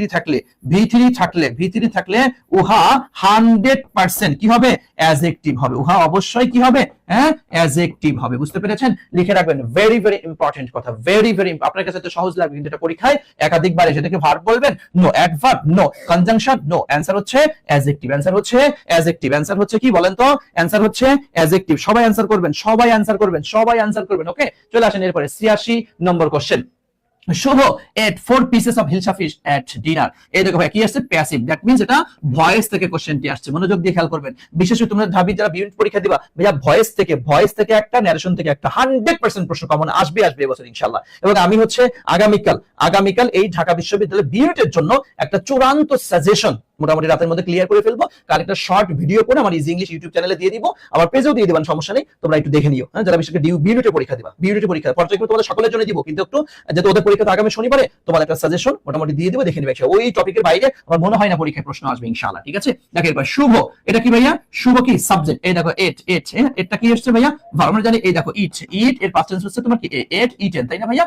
থাকলে উহা 100% কি হবে? অ্যাডজেক্টিভ হবে, উহা অবশ্যই কি হবে? হ্যাঁ, অ্যাডজেক্টিভ হবে। বুঝতে পেরেছেন? লিখে রাখবেন, ভেরি ইম্পর্টেন্ট কথা, ভেরি আপনার কাছে তো সহজ লাগবে, কিন্তু এটা পরীক্ষায় একাধিকবার এসে থেকে ভার্ব বলবেন, no, adverb no, conjunction no, answer হচ্ছে অ্যাডজেক্টিভ, অ্যানসার হচ্ছে কি বলেন তো? অ্যানসার হচ্ছে অ্যাডজেক্টিভ। সবাই অ্যানসার করবেন। ওকে, চলে আসেন এরপরে 86 নম্বর question. Shubho ate 4 pieces of hilsa fish at dinner, এই দেখো ভাই কি আসছে? প্যাসিভ, দ্যাট মিন্স এটা ভয়েস থেকে কোশ্চেনটি আসছে, মনোযোগ দিয়ে খেয়াল করবেন। বিশেষ করে তোমরা যারা ইউনিট পরীক্ষা দিবা ভাইয়া, ভয়েস থেকে একটা, ন্যারেশন থেকে একটা, 100% প্রশ্ন কমন আসবে এবছর ইনশাআল্লাহ। এবং আমি হচ্ছে আগামীকাল এই ঢাকা বিশ্ববিদ্যালয় বিউনিটের জন্য একটা চূড়ান্ত সাজেশন মোটামুটি রাতের মধ্যে ক্লিয়ার করে ফেলবো, কারণ একটা শর্ট ভিডিও করে আমার ইজি ইংলিশ ইউটিউব চ্যানেলে দিয়ে দিব, আমার পেজেও দিয়ে দিবেন, সমস্যা নেই, তোমরা একটু দেখে নিও। হ্যাঁ, যারা বিশেষ করে বিউনিটের পরীক্ষা দিবা, বিউনিটের পরীক্ষা পর্যায়ক্রমে তোমাদের সকলের জন্য দিব, কিন্তু একটু যেহেতু ওদের পরীক্ষা তো আগামী শনিবারে, তোমাদের একটা সাজেশন মোটামুটি দিয়ে দিব, দেখে নিবে। ওই টপিকের বাইরে আমার মনে হয় না পরীক্ষায় প্রশ্ন আসবে ইনশাআল্লাহ, ঠিক আছে? দেখো এরপর শুভ, এটা কি ভাইয়া? শুভ কি? সাবজেক্ট। এই দেখো এটা কি আসছে ভাইয়া? আমরা জানি, এই দেখো ইট এর পাস্ট টেন্স হচ্ছে তোমার কি? এট ইটেন, তাই না ভাইয়া?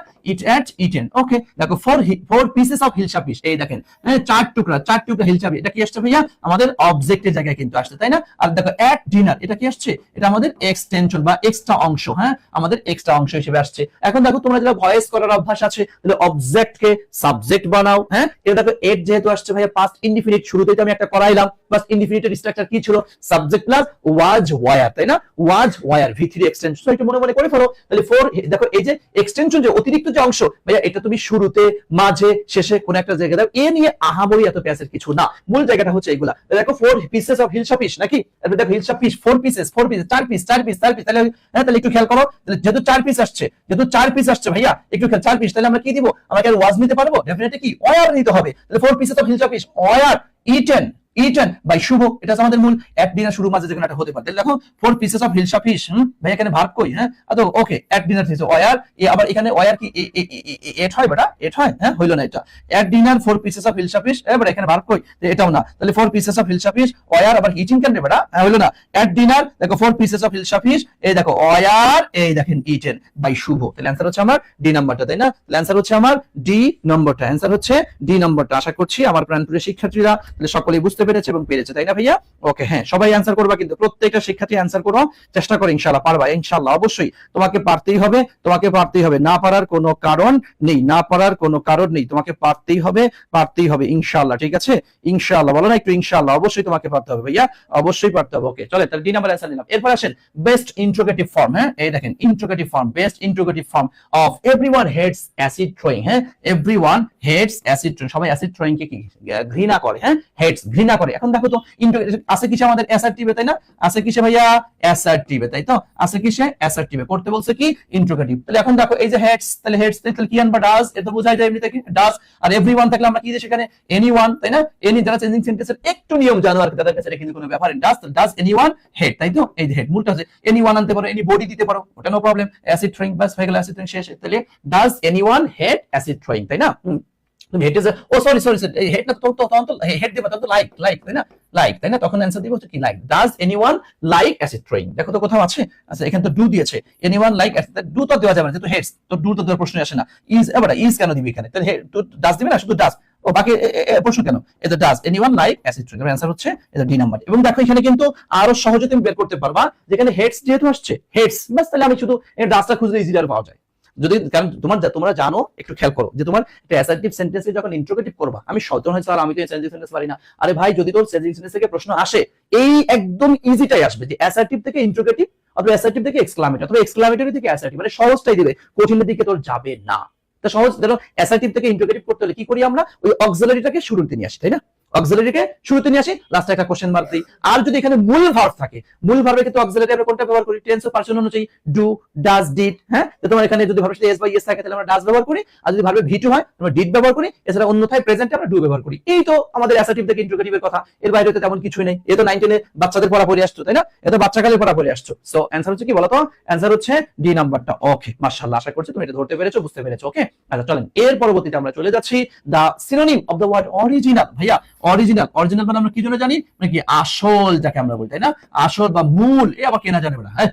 ইটেন। ওকে, দেখো 4 পিসেস অফ হিলসা ফিশ, এই দেখেন, হ্যাঁ, 4 টুকরা হিলসা ফিশ, এটা কি আসছে ভাইয়া? আমাদের অবজেক্টের জায়গায় কিন্তু আসছে, তাই না? আর দেখো এট ডিনার, এটা কি আসছে? এটা আমাদের এক্সটেনশন বা এক্সট্রা অংশ, হ্যাঁ, আমাদের এক্সট্রা অংশ হিসেবে আসছে। এখন দেখো তোমরা যারা ভয়েস করার অভ্যাস আছে তাহলে অবজেক্ট কে সাবজেক্ট বানাও। হ্যাঁ, এটা দেখো এট যেহেতু আসছে ভাইয়া পাস্ট ইনডিফিনিট, শুরুতেই তো আমি একটা করাইলাম, পাস্ট ইনডিফিনিটের স্ট্রাকচার কি ছিল? সাবজেক্ট প্লাস ওয়াজ ওয়ার, তাই না? ওয়াজ ওয়ার V3 এক্সটেনশন, একটু মনে করে ফেলো। তাহলে 4 দেখো এই যে এক্সটেনশন, যে অতিরিক্ত যে অংশ ভাইয়া, এটা তুমি শুরুতে, মাঝে, শেষে কোন একটা জায়গায় দাও, এ নিয়ে আহামরি এত প্যাসের কিছু না, মূল জায়গাটা হচ্ছে এগুলা। দেখো 4 পিসেস অফ হিলসা ফিশ নাকি? দেখো হিলসা ফিশ 4 পিসেস, 4 পিস, তাহলে হ্যাঁ, তাহলে একটু খেয়াল করো, যেহেতু 4 পিস আসছে ভাইয়া, একটু খেয়াল, 4 পিস, তাহলে আমরা কি দিব? আমরা কি ওয়াজ নিতে পারবো? ডেফিনেটলি কি ওয়ার নিতে হবে। তাহলে 4 pieces of hilsa fish were eaten by Shubho, এটা আমাদের মূল। এট ডিনার শুরু মাঝে যেখানে একটা হতে পারে। তাহলে দেখো 4 পিসেস অফ হিলসা ফিশ, ভাই এখানে ভার্ব কই? হ্যাঁ, তো ওকে, এট ডিনার থেকে ওয়ার, আবার এখানে ওয়ার কি এট হয় বেটা? এট হয়? হ্যাঁ, হইলো না এটা। At dinner 4 pieces of hilsa fish, এবার এখানে ভার্ব কই? এটাও না। তাহলে 4 pieces of hilsa fish were, আবার ইটিং কেন রে বেটা? হ্যাঁ, হইলো না। এট ডিনার দেখো 4 পিসেস অফ হিলসা ফিশ, এই দেখো ওয়ার, এই দেখেন ইটেন বাই শুভ। তাহলে অ্যানসার হচ্ছে আমার ডি নাম্বারটা, তাই না? তাহলে অ্যানসার হচ্ছে আমার ডি নম্বরটা, অ্যানসার হচ্ছে ডি নম্বরটা। আশা করছি আমার প্রাণপ্রিয় শিক্ষার্থীরা তাহলে সকলেই বুঝতে বুঝতে পেরেছে এবং পেরেছে, তাই না ভাইয়া? ওকে, হ্যাঁ সবাই অ্যান্সার করবা, কিন্তু প্রত্যেকটা শিক্ষার্থী অ্যান্সার করো, চেষ্টা করো, ইনশাআল্লাহ পারবা, ইনশাআল্লাহ অবশ্যই তোমাকে পারতেই হবে, তোমাকে পারতেই হবে, না পারার কোনো কারণ নেই, না পারার কোনো কারণ নেই, তোমাকে পারতেই হবে, পারতেই হবে ইনশাআল্লাহ, ঠিক আছে? ইনশাআল্লাহ বলো না একটু, ইনশাআল্লাহ অবশ্যই তোমাকে পারতে হবে ভাইয়া, অবশ্যই পারতে হবে। ওকে চলে, তাহলে ডি নাম্বার অ্যান্সার নিলাম। এরপর আসেন বেস্ট ইন্ট্রোগেটিভ ফর্ম। হ্যাঁ এই দেখেন interrogative form, best interrogative form of everyone hates acid throwing. হ্যাঁ এভরিওয়ান হেটস অ্যাসিড থ্রোয়িং, সবাই অ্যাসিড থ্রোয়িং কে কি ঘৃণা করে, হ্যাঁ হেটস ঘৃণা করে। এখন দেখো তো আছে কিসে আমাদের অ্যাসার্টিভে, তাই না? আছে কিসে ভাইয়া? অ্যাসার্টিভে, তাই তো? আছে কিসে? অ্যাসার্টিভে। করতে বলছে কি? ইন্ট্রোগেটিভ। তাহলে এখন দেখো এই যে হেটস, তাহলে হেটস তাহলে কি আনবা? ডাজ, এটা বোঝাই যায় এমনি থেকে ডাজ। আর এভরিওয়ান থাকলে আমরা কি যে সেখানে এনিওয়ান, তাই না? এনি যারা চেঞ্জিং সেন্টেন্সের একটু নিয়ম জানো আর তাদের কাছে এটা কিন্তু কোনো ব্যাপার না। ডাজ এনিওয়ান হেট, তাই তো? এই যে হেট মূলটা আছে, এনিওয়ান আনতে পারো, এনি বডি দিতে পারো, ওটা নো প্রবলেম। অ্যাসিড থ্রোয়িং বাস হয়ে গেল, অ্যাসিড থ্রোয়িং শেষ। তাহলে does anyone hate acid throwing, তাই না? তুমি হেট ইজ ও সরি এই হেট না, তখন তো হেট দিবা, তখন তো লাইক তাই না? লাইক, তাই না? তখন অ্যানসার দিব হচ্ছে কি like. Does anyone like acid throwing? দেখো তো কোথাও আছে? আচ্ছা এখানে তো ডু দিয়েছে, এনিওয়ান লাইক অ্যাসিড, ডু তো দেওয়া যাবে না যেহেতু হেটস, তো ডু তো দেওয়ার প্রশ্ন আসে না। ইজ, এবার ইজ কেন দিবি এখানে? তাহলে ডাজ দিবে না, শুধু ডাজ। ও বাকি প্রশ্ন কেন? এটা does anyone like acid throwing, answer হচ্ছে এটা ডি নাম্বার। এবং দেখো এখানে কিন্তু আরো সহজে তুমি বের করতে পারবা, যেখানে হেটস যেহেতু আসছে, হেটস বাস, তাহলে আমি শুধু এই ডাজটা খুঁজলে ইজিলি আর পাওয়া যায়। যদি কারণ তোমরা জানো, একটু খেয়াল করো যে তোমার একটা অ্যাসার্টিভ সেন্টেন্সে যখন ইন্ট্রোগেটিভ করবা, আমি সচেতন হই স্যার আমি তো চেঞ্জিং সেন্টেন্স পারি না। আরে ভাই যদি তোর চেঞ্জিং সেন্টেন্স থেকে প্রশ্ন আসে, এই একদম ইজিটাই আসবে যে অ্যাসার্টিভ থেকে ইন্ট্রোগেটিভ, অথবা অ্যাসার্টিভ থেকে এক্সক্লামেটরি, অথবা এক্সক্লামেটরি থেকে অ্যাসার্টিভ, মানে সহজটাই দিবে, কঠিনের দিকে তোর যাবে না। তো সহজ ধরো অ্যাসার্টিভ থেকে ইন্ট্রোগেটিভ করতে হলে কি করি আমরা? ওই অক্সিলারিটাকে শুরুতে নিয়ে আসি, তাই না? অক্সিলারিকে শুরুতে নিয়ে আসি, লাস্টে একটা কোশ্চেন মার্ক দিই। আর যদি এখানে মূল ভার্ব থাকে, মূল ভার্বের ক্ষেত্রে অক্সিলারি আমরা কোনটা ব্যবহার করি? টেন্স ও পার্সন অনুযায়ী ডু, ডাজ, ডিড। হ্যাঁ তো তোমার এখানে যদি ভার্বের সাথে এস বা ইএস থাকে তাহলে আমরা ডাজ ব্যবহার করি, আর যদি ভার্বে ভি টু হয় আমরা ডিড ব্যবহার করি। এছাড়া অন্যথায় প্রেজেন্টে আমরা ডু ব্যবহার করি। এই তো আমাদের অ্যাসার্টিভ থেকে ইন্ট্রোগেটিভের কথা, এর বাইরে তো তেমন কিছুই নেই। এ তো 9-10 বাচ্চাদের পড়া পড়ে আসছো, তাই না? এ তো বাচ্চাকালে পড়া পড়ে আসছো। সো অ্যানসার হচ্ছে কি বলতো? অ্যানসার হচ্ছে ডি নাম্বারটা। ওকে মাশাআল্লাহ, আশা করছি তুমি এটা ধরতে পেরেছো, বুঝতে পেরেছো। ওকে আচ্ছা চলেন এর পরবর্তীতে আমরা চলে যাচ্ছি the synonym of the word original. ভাইয়া অরিজিনাল মানে আমরা কি জন্য জানি? মানে কি আসল, যাকে আমরা বলি, তাই না? আসল বা মূল। এ আবার কেনা জানে না, হ্যাঁ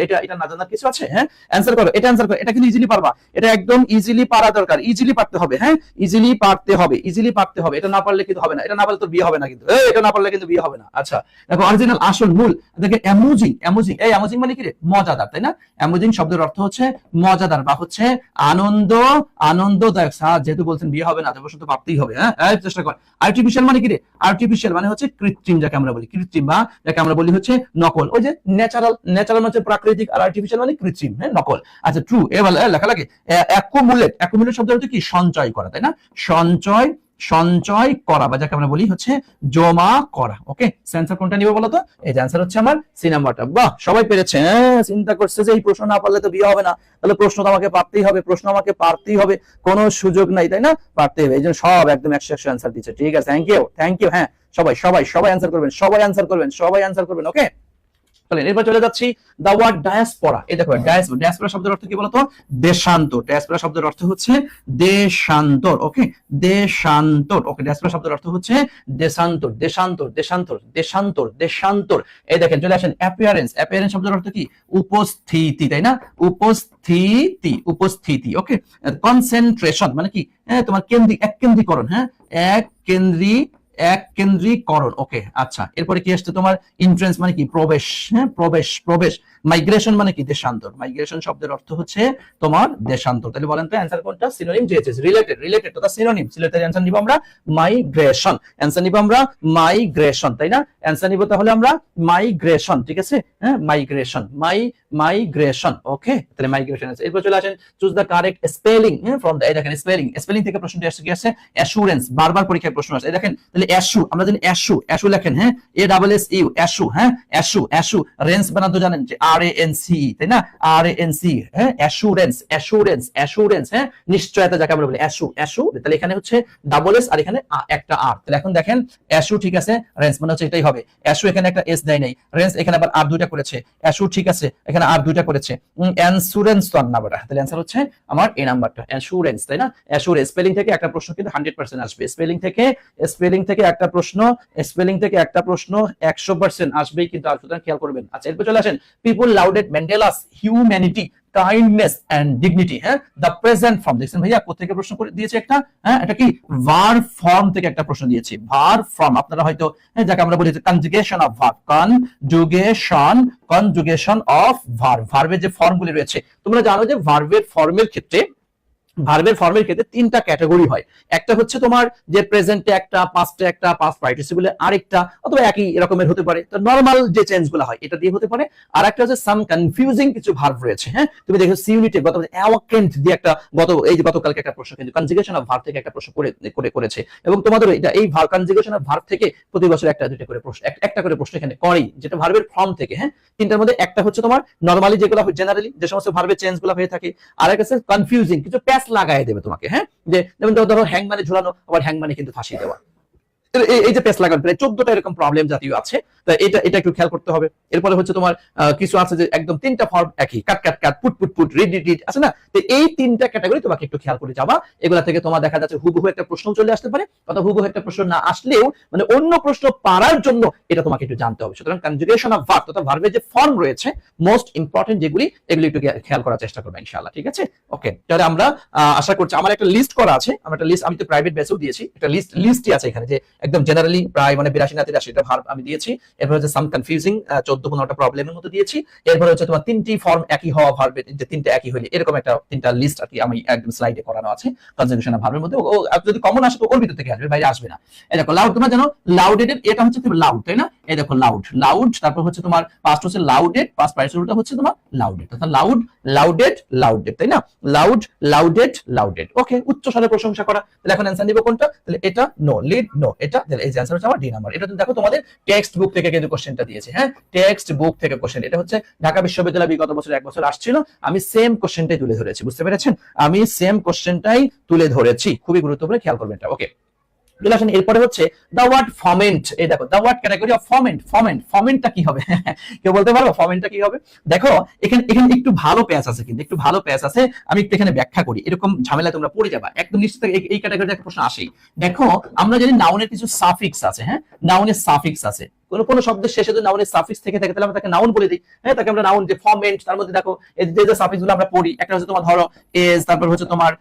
এটা না জানার কিছু আছে? হ্যাঁ অ্যানসার করো, এটা অ্যানসার করো, এটা কিন্তু ইজিলি পারবা, এটা একদম ইজিলি পারা দরকার, ইজিলি পারতে হবে। হ্যাঁ ইজিলি পারতে হবে, ইজিলি পারতে হবে, এটা না পারলে কিন্তু হবে না, এটা না পারলে তোর বিয়ে হবে না কিন্তু, এটা না পারলে কিন্তু বিয়ে হবে না। আচ্ছা দেখো অরিজিনাল, আসল, মূল। দেখে অ্যামুজিং, এই অ্যামুজিং মানে কি রে? মজাদার, তাই না? অ্যামুজিং শব্দের অর্থ হচ্ছে মজাদার বা হচ্ছে আনন্দদায়ক। স্যার যেহেতু বলছেন বিয়ে হবে না, তো প্রশ্ন তো পারতেই হবে। হ্যাঁ চেষ্টা কর। আর্টিফিশিয়াল মানে কি রে? আর্টিফিশিয়াল মানে হচ্ছে কৃত্রিম, যাকে আমরা বলি কৃত্রিম, বা যাকে আমরা বলি হচ্ছে নকল। ওই যে ন্যাচারাল হচ্ছে প্রাকৃতিক, আর আর্টিফিশিয়াল মানে কৃত্রিম, হ্যাঁ নকল। আচ্ছা ট্রু, এবার লেখা লাগে অ্যাকুমুলেট শব্দ হচ্ছে কি? সঞ্চয় করা, তাই না? সঞ্চয় করা, বা যাকে আমরা বলি হচ্ছে জমা করা। ওকে সেন্সার কোনটা নিবে বলো তো? এই যে অ্যানসার হচ্ছে আমার সি নাম্বারটা। বাহ সবাই পেরেছে। চিন্তা করছে যে এই প্রশ্ন না পারলে তো বিয়ে হবে না, তাহলে প্রশ্ন তো আমাকে পারতেই হবে, প্রশ্ন আমাকে পারতেই হবে, কোনো সুযোগ নাই, তাই না? পারতে হবে। এই জন্য সব একদম 100 অ্যান্সার দিচ্ছে। ঠিক আছে, থ্যাংক ইউ। হ্যাঁ সবাই অ্যান্সার করবেন। ওকে এরপর চলে যাচ্ছি দা ওয়ার্ড ডায়াসপোরা। এই দেখো ডায়াসপোরা শব্দের অর্থ কি বলতো? দেশান্তর। ডায়াসপোরা শব্দের অর্থ হচ্ছে দেশান্তর। ওকে ডায়াসপোরা শব্দের অর্থ হচ্ছে দেশান্তর। এই দেখেন চলে আসেন অ্যাপিয়ারেন্স শব্দের অর্থ কি? উপস্থিতি, তাই না? উপস্থিতি। ওকে কনসেন্ট্রেশন মানে কি? তোমার এককেন্দ্রীকরণ। হ্যাঁ এককেন্দ্রীকরণ। ওকে আচ্ছা এরপরে কি আসছে তোমার? ইন্ট্রেন্স মানে কি? প্রবেশ। হ্যাঁ প্রবেশ। মাইগ্রেশন মানে কি? দেশান্তর। মাইগ্রেশন শব্দের অর্থ হচ্ছে তোমার দেশান্তর। তাহলে বলেন তো অ্যানসার কোনটা? সিনোনিম যেছে রিলেটেড তো সিনোনিম। সিলেটের অ্যানসার নিব আমরা মাইগ্রেশন। তাই না? অ্যানসার নিব তাহলে আমরা মাইগ্রেশন। ঠিক আছে হ্যাঁ মাইগ্রেশন। ওকে তাহলে মাইগ্রেশন আছে। এরপর চলে আসেন choose the correct spelling from the. এই দেখেন স্পেলিং থেকে প্রশ্নটি আসছে কি আছে? অ্যাসুরেন্স। বারবার পরীক্ষায় প্রশ্ন আসে। এই দেখেন তাহলে অ্যাসু, আমরা জানি অ্যাসু লেখেন। হ্যাঁ ASSU অ্যাসু। হ্যাঁ অ্যাসু রেন্স বানান তো জানেন যে RANC, তাই না? RANC। হ্যাঁ অ্যাসুরেন্স। হ্যাঁ নিশ্চয়তা, যাকে আমরা বলি অ্যাসু। তাহলে এখানে হচ্ছে ডাবল এস আর এখানে একটা আর। তাহলে এখন দেখেন অ্যাসু ঠিক আছে, রেন্স মানে হচ্ছে এটাই হবে। অ্যাসু এখানে একটা এস দেয় নাই, রেন্স এখানে আবার আর দুইটা করেছে। অ্যাসু ঠিক আছে, এখানে আর দুইটা করেছে। অ্যানসুরেন্স তো আর না বড়া। তাহলে অ্যানসার হচ্ছে আমার এই নাম্বারটা অ্যাসুরেন্স, তাই না? অ্যাসুরেন্স। স্পেলিং থেকে একটা প্রশ্ন কিন্তু 100% আসবে। স্পেলিং থেকে একটা প্রশ্ন 100% আসবেই কিন্তু। আর সুতরাং খেয়াল করবেন। আচ্ছা এরপর চলে আসেন people lauded Mandela's humanity kindness and dignity. হ্যাঁ, দ্য প্রেজেন্ট ফর্ম। দেখছেন ভাইয়া কোথেকে প্রশ্ন করে দিয়েছে একটা, হ্যাঁ এটা কি ভার্ব ফর্ম থেকে একটা প্রশ্ন দিয়েছে, ভার্ব ফর্ম। আপনারা হয়তো যাকে আমরা বলি conjugation of verb, conjugation of verb, ভার্বের যে ফর্মগুলি রয়েছে। তোমরা জানো যে ভার্বের ফর্মের ক্ষেত্রে তিনটা ক্যাটাগরি হয়। একটা হচ্ছে তোমার যে প্রেজেন্টে একটা, পাস্টে একটা, পাস্ট পার্টিসিপলে আরেকটা, অথবা একই এরকমের হতে পারে। তো নরমাল যে চেঞ্জ গুলো হয় এটা দিয়ে হতে পারে। আর একটা হচ্ছে সাম কনফিউজিং কিছু ভার্ব রয়েছে। হ্যাঁ, তুমি দেখো সি ইউনিটে অ্যাওয়াকেন্ট দিয়ে একটা গতকালকে একটা প্রশ্ন কিন্তু কনজুগেশন অফ ভার্ব থেকে একটা প্রশ্ন করেছে, এবং তোমাদের এটা এই কনজুগেশন অফ ভার্ব থেকে প্রতি বছর একটা দুইটা করে প্রশ্ন, একটা করে প্রশ্ন এখানে করেই, যেটা ভার্বের ফর্ম থেকে। হ্যাঁ, তিনটার মধ্যে একটা হচ্ছে তোমার নরমালি যেগুলো জেনারেলি যে সমস্ত ভার্বের চেঞ্জ গুলো হয়ে থাকে, আর একটা হচ্ছে কনফিউজিং কিছু প্যাচ লাগাই দেবে তোমাকে। হ্যাঁ, যে যেমন ধরো হ্যাং মানে ঝুলানো, আবার হ্যাং মানে কিন্তু ফাঁসিয়ে দেওয়া। এই যে পেস লাগানো প্রায় 14টা এরকম প্রবলেম জাতীয় আছে, এটা একটু খেয়াল করতে হবে। এরপরে হচ্ছে তোমার কিছু আছে যে একদম তিনটা ফর্ম একই, cut cut cut, put put put, read read আছে না। তো এই তিনটা ক্যাটাগরি তোমাকে একটু খেয়াল করে যাবা। এগুলা থেকে তোমার দেখা যাচ্ছে হুবহু একটা প্রশ্ন চলে আসতে পারে, অথবা হুবহু একটা প্রশ্ন না আসলেও মানে অন্য প্রশ্ন পারার জন্য এটা তোমাকে একটু জানতে হবে। সুতরাং কনজুগেশন অফ ভার্ব অর্থাৎ ভার্বের যে ফর্ম রয়েছে মোস্ট ইম্পর্টেন্ট যেগুলি, এগুলি একটু খেয়াল করার চেষ্টা করবে ইনশাআল্লাহ। ঠিক আছে, ওকে। তাহলে আমরা আশা করছি আমার একটা লিস্ট করা আছে, আমার একটা লিস্ট আমি তো প্রাইভেট বেসেও দিয়েছি, একটা লিস্টই আছে এখানে যে একদম জেনারেলি প্রায় মানে 82 না 83টা ভার্ব আমি দিয়েছি। এরপর হচ্ছে সাম কনফিউজিং 14-15টা প্রবলেমের মতো দিয়েছি। এরপর হচ্ছে তোমার তিনটি ফর্ম একই হওয়া ভার্বের যে তিনটা একই হইলে এরকম একটা তিনটা লিস্ট আর কি আমি একদম স্লাইডে করানো আছে কনজুগেশন অফ ভার্বের মধ্যে। ও যদি কমন আসে তো ওর ভিতর থেকে আসবে, বাইরে আসবে না। এই দেখো লাউড, তোমরা জানো লাউডেড, এটা হচ্ছে তুমি লাউড, তাই না? এই দেখো লাউড, তারপর হচ্ছে তোমার পাস্ট হচ্ছে লাউডেড, পাস্ট পার্টিসিপলটা হচ্ছে তোমার লাউডেড, অর্থাৎ লাউডেড, তাই না? লাউডেড, ওকে। উচ্চ স্বরে প্রশংসা করা। তাহলে এখন অ্যানসার নিব কোনটা? তাহলে এটা নো, লিড নো, এটা তাহলে এই যে অ্যানসার হচ্ছে আমার ডি নাম্বার। এটা দেখো তোমাদের টেক্সট বুক থেকে কিন্তু কোশ্চেনটা দিয়েছে। হ্যাঁ, টেক্সট বুক থেকে কোশ্চেন। এটা হচ্ছে ঢাকা বিশ্ববিদ্যালয় বিগত বছর এক বছর আসছিল, আমি সেম কোশ্চেনটাই তুলে ধরেছি। বুঝতে পেরেছেন? আমি সেম কোশ্চেনটাই তুলে ধরেছি, খুবই গুরুত্বপূর্ণ, খেয়াল করবেন এটা। ওকে, এরপরে হচ্ছে দা ওয়ার্ড ফমেন্ট। এই দেখো দা ওয়ার্ড ক্যাটাগরি অফ ফমেন্টটা কি হবে? কেউ বলতে পারো ফমেন্টটা কি হবে? দেখো এখানে একটু ভালো প্যাচ আছে, কিন্তু একটু ভালো প্যাচ আছে, আমি একটু এখানে ব্যাখ্যা করি। এরকম ঝামেলা তোমরা পড়ে যাবা একদম নিশ্চিত, এই ক্যাটাগরিতে একটা প্রশ্ন আসেই। দেখো আমরা জানি নাউনের কিছু সাফিক্স আছে। হ্যাঁ, নাউনের সাফিক্স আছে। কোন শব্দের শেষে যদি নাউনের সাফিক্স থেকে থাকে তাহলে আমরা তাকে নাউন বলে দিই। হ্যাঁ, তাকে আমরা নাউন, যে ফমেন্ট তার মধ্যে দেখো এই যে সাফিক্স গুলো আমরা পড়ি, একটা হচ্ছে তোমার ধরো এজ, তারপর হচ্ছে তোমার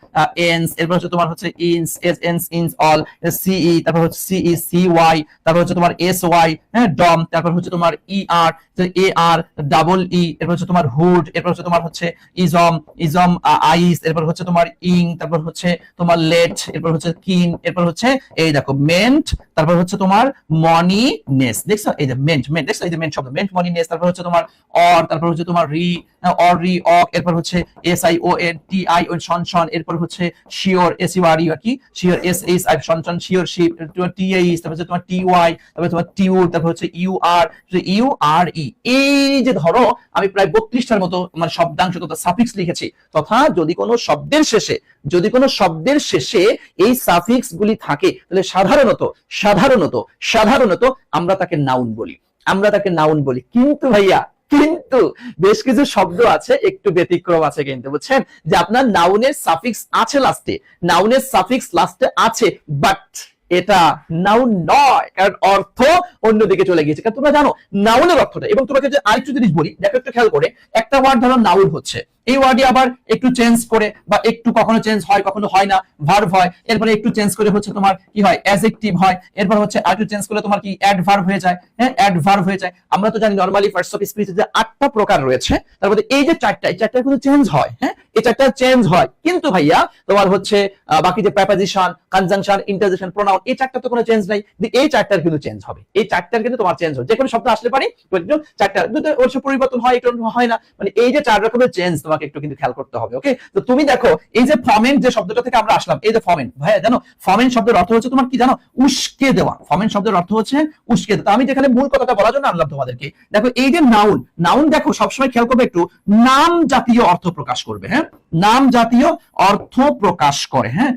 এন্স, এরপর হচ্ছে তোমার হচ্ছে ইনস, এস এন্স ইনস অল, সিই, তারপর হচ্ছে সিই সিওয়াই, তারপর হচ্ছে তোমার এসওয়াই, হ্যাঁ ডম, তারপর হচ্ছে তোমার ইআর, এআর ডাবল ই, এরপর হচ্ছে তোমার হুড, এরপর হচ্ছে তোমার হচ্ছে ইজম আইস, এরপর হচ্ছে তোমার ইং, তারপর হচ্ছে তোমার লেট, এরপর হচ্ছে কিন, এরপর হচ্ছে এই দেখো মেন্ট, তারপর হচ্ছে তোমার মনিনেস। দেখছো এই যে মেন্ট, দেখছো এই যে মেন্ট শব্দ, মেন্ট মনিনেস, তারপর হচ্ছে তোমার অর, তারপর হচ্ছে তোমার রি অক, এরপর হচ্ছে SION TI শন, এরপর হচ্ছে শিওর SUR আর কি, শিওর SHI শন, শিওর শিপ, TAIS, তারপর হচ্ছে তোমার TY, তারপর তোমার টিউর, তারপর হচ্ছে URE। এই যে ধরো আমি প্রায় 32টার মতো মানে শব্দাংশ তথা সাফিক্স লিখেছি, তথা যদি কোনো শব্দের শেষে এই সাফিক্স গুলি থাকে তাহলে সাধারণত আমরা তাকে নাউন বলি। কিন্তু ভাইয়া বেশ কিছু শব্দ আছে একটু ব্যতিক্রম আছে কিন্তু, বুঝছেন? যে আপনার নাউনের সাফিক্স লাস্টে আছে, বাট এটা নাউন নয়, কারণ অর্থ অন্যদিকে চলে গিয়েছে। কারণ তোমরা জানো নাউনের অর্থটা। এবং তোমাকে যে আরেকটু জিনিস বলি, দেখো একটু খেয়াল করে, একটা ওয়ার্ড ধরো নাউন হচ্ছে, এই ওয়ার্ডে আবার একটু চেঞ্জ করে, বা একটু কখনো চেঞ্জ হয় কখনো হয় না, ভার্ব হয়, এরপরে একটু চেঞ্জ করে হচ্ছে তোমার কি হয়, অ্যাডজেক্টিভ হয়, এরপর হচ্ছে আরেকটু চেঞ্জ করে তোমার কি অ্যাডভার্ব হয়ে যায়। হ্যাঁ, অ্যাডভার্ব হয়ে যায়। আমরা তো জানি নরমালি পার্টস অফ স্পিচে যে 8টা প্রকার রয়েছে, তার মধ্যে এই যে এই চারটা কিন্তু চেঞ্জ হয়। হ্যাঁ, এই চারটা চেঞ্জ হয়, কিন্তু ভাইয়া তোমার হচ্ছে বাকি যে প্রেপোজিশন, কনজাংশন, ইন্টারজেকশন, প্রোনাউন, এই চারটা তো কোনো চেঞ্জ নাই। এই চারটার কিন্তু চেঞ্জ হবে, এই চারটার কিন্তু তোমার চেঞ্জ হবে। যে কোনো শব্দ আসলে পারে চারটা, ওর পরিবর্তন হয়, একটু হয় না, মানে এই যে 4 রকমের চেঞ্জ তোমাকে একটু কিন্তু খেয়াল করতে হবে। ওকে, তো তুমি দেখো এই যে ফমেন্ট যে শব্দটা থেকে আমরা আসলাম, এই যে ফমেন্ট, ভাইয়া জানো ফমেন্ট শব্দের অর্থ হচ্ছে তোমার কি জানো? উস্কে দেওয়া। ফমেন্ট শব্দের অর্থ হচ্ছে উস্কে দেওয়া। আমি যেখানে মূল কথাটা বলার জন্য আনলাম তোমাদেরকে, দেখো এই যে নাউন দেখো সবসময় খেয়াল করবে একটু নাম জাতীয় অর্থ প্রকাশ করবে। হ্যাঁ, নাম জাতীয় অর্থ প্রকাশ করে। হ্যাঁ,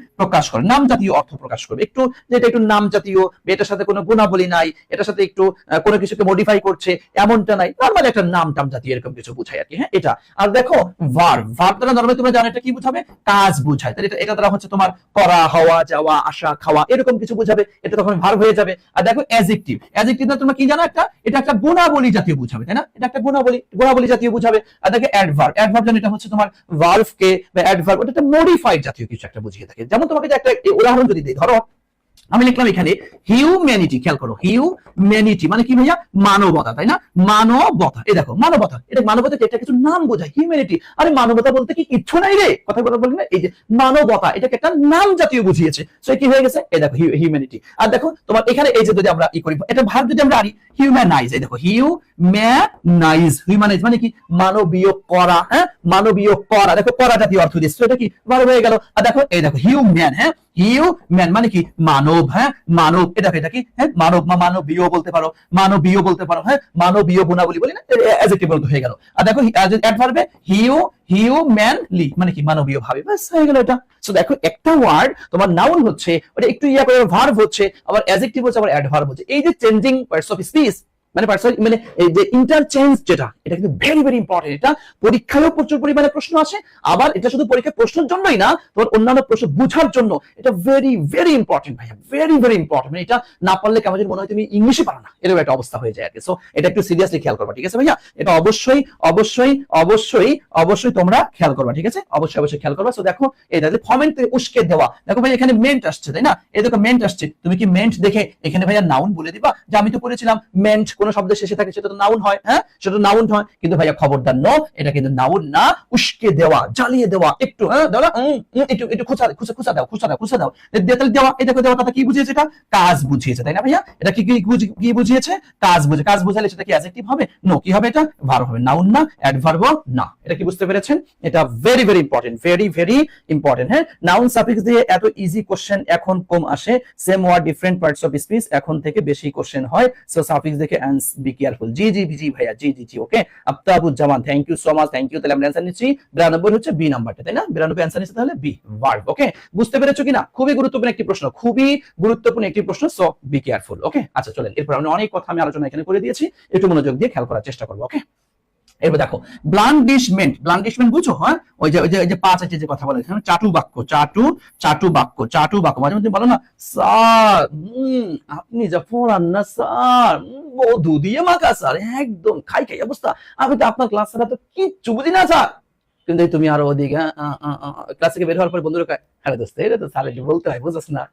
নাম জাতীয় অর্থ প্রকাশ করবে। একটু যেটা একটু নাম জাতীয়, এটার সাথে কোনো গুণাবলী নাই, এটার সাথে একটু কোনো কিছুকে মডিফাই করছে এমনটা নাই, নরমালি একটা নাম টাম জাতীয় এরকম কিছু বুঝায় আর কি। হ্যাঁ, এটা। আর দেখো ভার্ব, ভার্ব দ্বারা নরমালি তোমরা জানো এটা কি বোঝাবে, কাজ বোঝায়। তাহলে এটা দ্বারা হচ্ছে তোমার করা, হওয়া, যাওয়া, আসা, খাওয়া এরকম কিছু বোঝাবে, এটা তখন ভার্ব হয়ে যাবে। আর দেখো অ্যাডজেক্টিভ, অ্যাডজেক্টিভ না তোমরা কি জানো, এটা একটা গুণাবলী জাতীয় বোঝাবে, তাই না, এটা একটা গুণাবলী জাতীয় বোঝাবে। আর দেখো অ্যাডভার্ব, অ্যাডভার্ব জানো এটা হচ্ছে তোমার ভার্ব কে বা অ্যাডভার্ব, ওটা একটা মডিফাইড জাতীয় কিছু একটা বুঝিয়ে থাকে। যেমন তোমাকে একটা উদাহরণ যদি দিই, ধরো আমি লিখলাম এখানে হিউম্যানিটি, খেয়াল করো হিউম্যানিটি মানে কি ভাইয়া, মানবতা, তাই না, মানবতা। এই দেখো মানবতা, এটা মানবতা এটা কিছু নাম বোঝায়, হিউম্যানিটি। আরে মানবতা বলতে কি কিচ্ছু নাই রে, কথা বলেন না, এই যে মানবতা এটাকে একটা নাম জাতীয় বুঝিয়েছে, সো কি হয়ে গেছে, এই দেখো হিউম্যানিটি। আর দেখো তোমার এখানে এই যে যদি আমরা ই করি, এটা ভার্ব যদি আমরা আনি হিউম্যানাইজ, এই দেখো হিউম্যানাইজ, হিউম্যানাইজ মানে কি, মানবীয় করা, হ্যাঁ, মানবীয় করা, দেখো করা জাতীয় অর্থ দিচ্ছে, এটা কি ভার্ব হয়ে গেল। আর দেখো এই দেখো হিউম্যান, হ্যাঁ, হিউম্যান মানে কি মানব, হ্যাঁ, মানব, এটা কি, হ্যাঁ, মানব, মানবীয় বলতে পারো, মানবীয় বলতে পারো, হ্যাঁ, মানবীয় গুণাবলী বলি না, অ্যাডজেক্টিভ বলতে হয়ে গেল। আর দেখো অ্যাডভার্বে হিউম্যানলি মানে কি, মানবীয় ভাবে, বাস হয়ে গেল এটা। সো দেখো একটা ওয়ার্ড তোমার নাউন হচ্ছে, ওটা একটু ইয়া করে ভার্ব হচ্ছে, আবার অ্যাডজেক্টিভ হচ্ছে, আবার অ্যাডভার্ব হচ্ছে। এই যে চেঞ্জিং পার্টস অফ স্পিচ মানে এই যে ইন্টারচেঞ্জ, যেটা এটা কিন্তু ভেরি ভেরি ইম্পর্টেন্ট। এটা পরীক্ষায়ও প্রচুর পরিমাণে প্রশ্ন আসে, আবার এটা শুধু পরীক্ষার প্রশ্নের জন্যই না, তোমার অন্যান্য প্রশ্ন বোঝার জন্য এটা ভেরি ভেরি ইম্পর্টেন্ট ভাইয়া, ভেরি ভেরি ইম্পর্টেন্ট। মানে এটা না পারলে কেমন মনে হয় তুমি ইংলিশে পারো না, এরকম একটা অবস্থা হয়ে যায় আর কি। সো এটা একটু সিরিয়াসলি খেয়াল করবা, ঠিক আছে ভাইয়া, এটা অবশ্যই অবশ্যই অবশ্যই অবশ্যই তোমরা খেয়াল করবা, ঠিক আছে, অবশ্যই অবশ্যই খেয়াল করবা। সো দেখো এটা ফর্মেট থেকে উস্কে দেওয়া, দেখো ভাই এখানে মেন্ট আসছে, তাই না, এই দেখো মেন্ট আসছে, তুমি কি মেন্ট দেখে এখানে ভাইয়া নাউন বলে দিবা, যে আমি তো পড়েছিলাম মেন্ট কোন শব্দের শেষে থাকে সেটা তো নাউন হয়, হ্যাঁ, সেটা নাউন হয়, কিন্তু ভাইয়া খবরদার নো, এটা কিন্তু নাউন না, উস্কে দেওয়া, জ্বালিয়ে দেওয়া, একটু দাও একটু খুঁচা দাও দেতাল দেওয়া, এই দেখো দেওয়া, কি বুঝিয়েছে, এটা কাজ বুঝিয়েছে, তাই না ভাইয়া, এটা কি বুঝিয়েছে, কাজ বুঝালে সেটা কি অ্যাডজেক্টিভ হবে, নো, কি হবে, এটা ভার্ব হবে, নাউন না, অ্যাডভার্ব না। এটা কি বুঝতে পেরেছেন, এটা very very important, very very important. হ্যাঁ, নাউন সাফিক্স দিয়ে এত ইজি কোশ্চেন এখন কম আসে, same word different parts of speech এখন থেকে বেশি কোশ্চেন হয়, সো সাফিক্স দেখে বি কেয়ারফুল। জি ভাইয়া, জি okay. Aftabuzzaman, thank you so much, thank you. তাহলে আমরা অ্যানসার নিচ্ছি 92 হচ্ছে বি নাম্বারটা, তাই না, 92 অ্যানসার নিচ্ছে, তাহলে বি ভার্ব। ওকে, বুঝতে পেরেছো কিনা, খুবই গুরুত্বপূর্ণ একটি প্রশ্ন, খুবই গুরুত্বপূর্ণ একটি প্রশ্ন, সো বি কেয়ারফুল। ওকে, আচ্ছা চলেন, এরপর আমি অনেক কথা আমি আলোচনা এখানে করে দিয়েছি, একটু মনোযোগ দিয়ে খেয়াল করার চেষ্টা করবো। ওকে, এবার দেখো ব্লান্ডিশমেন্ট, ব্লান্ডিশমেন্ট বুঝো, হ্যাঁ, ওই যে পাঁচ আছে যে কথা বলে, চাটু বাক্য, চাটু বাক্য, মাঝে মধ্যে বলো না স্যার, আপনি যা পড়ান না স্যার, মধু দিয়ে মাখা স্যার, একদম খাই অবস্থা, আমি তো আপনার ক্লাস ছাড়া তো কিচ্ছু বুঝি না স্যার। কিন্তু তুমি আরো ওদিকে ক্লাস থেকে বের হওয়ার পর বন্ধুরা কয়, আরে দোস্ত এটা তো স্যার একটু বলতে হয়, বুঝছ না,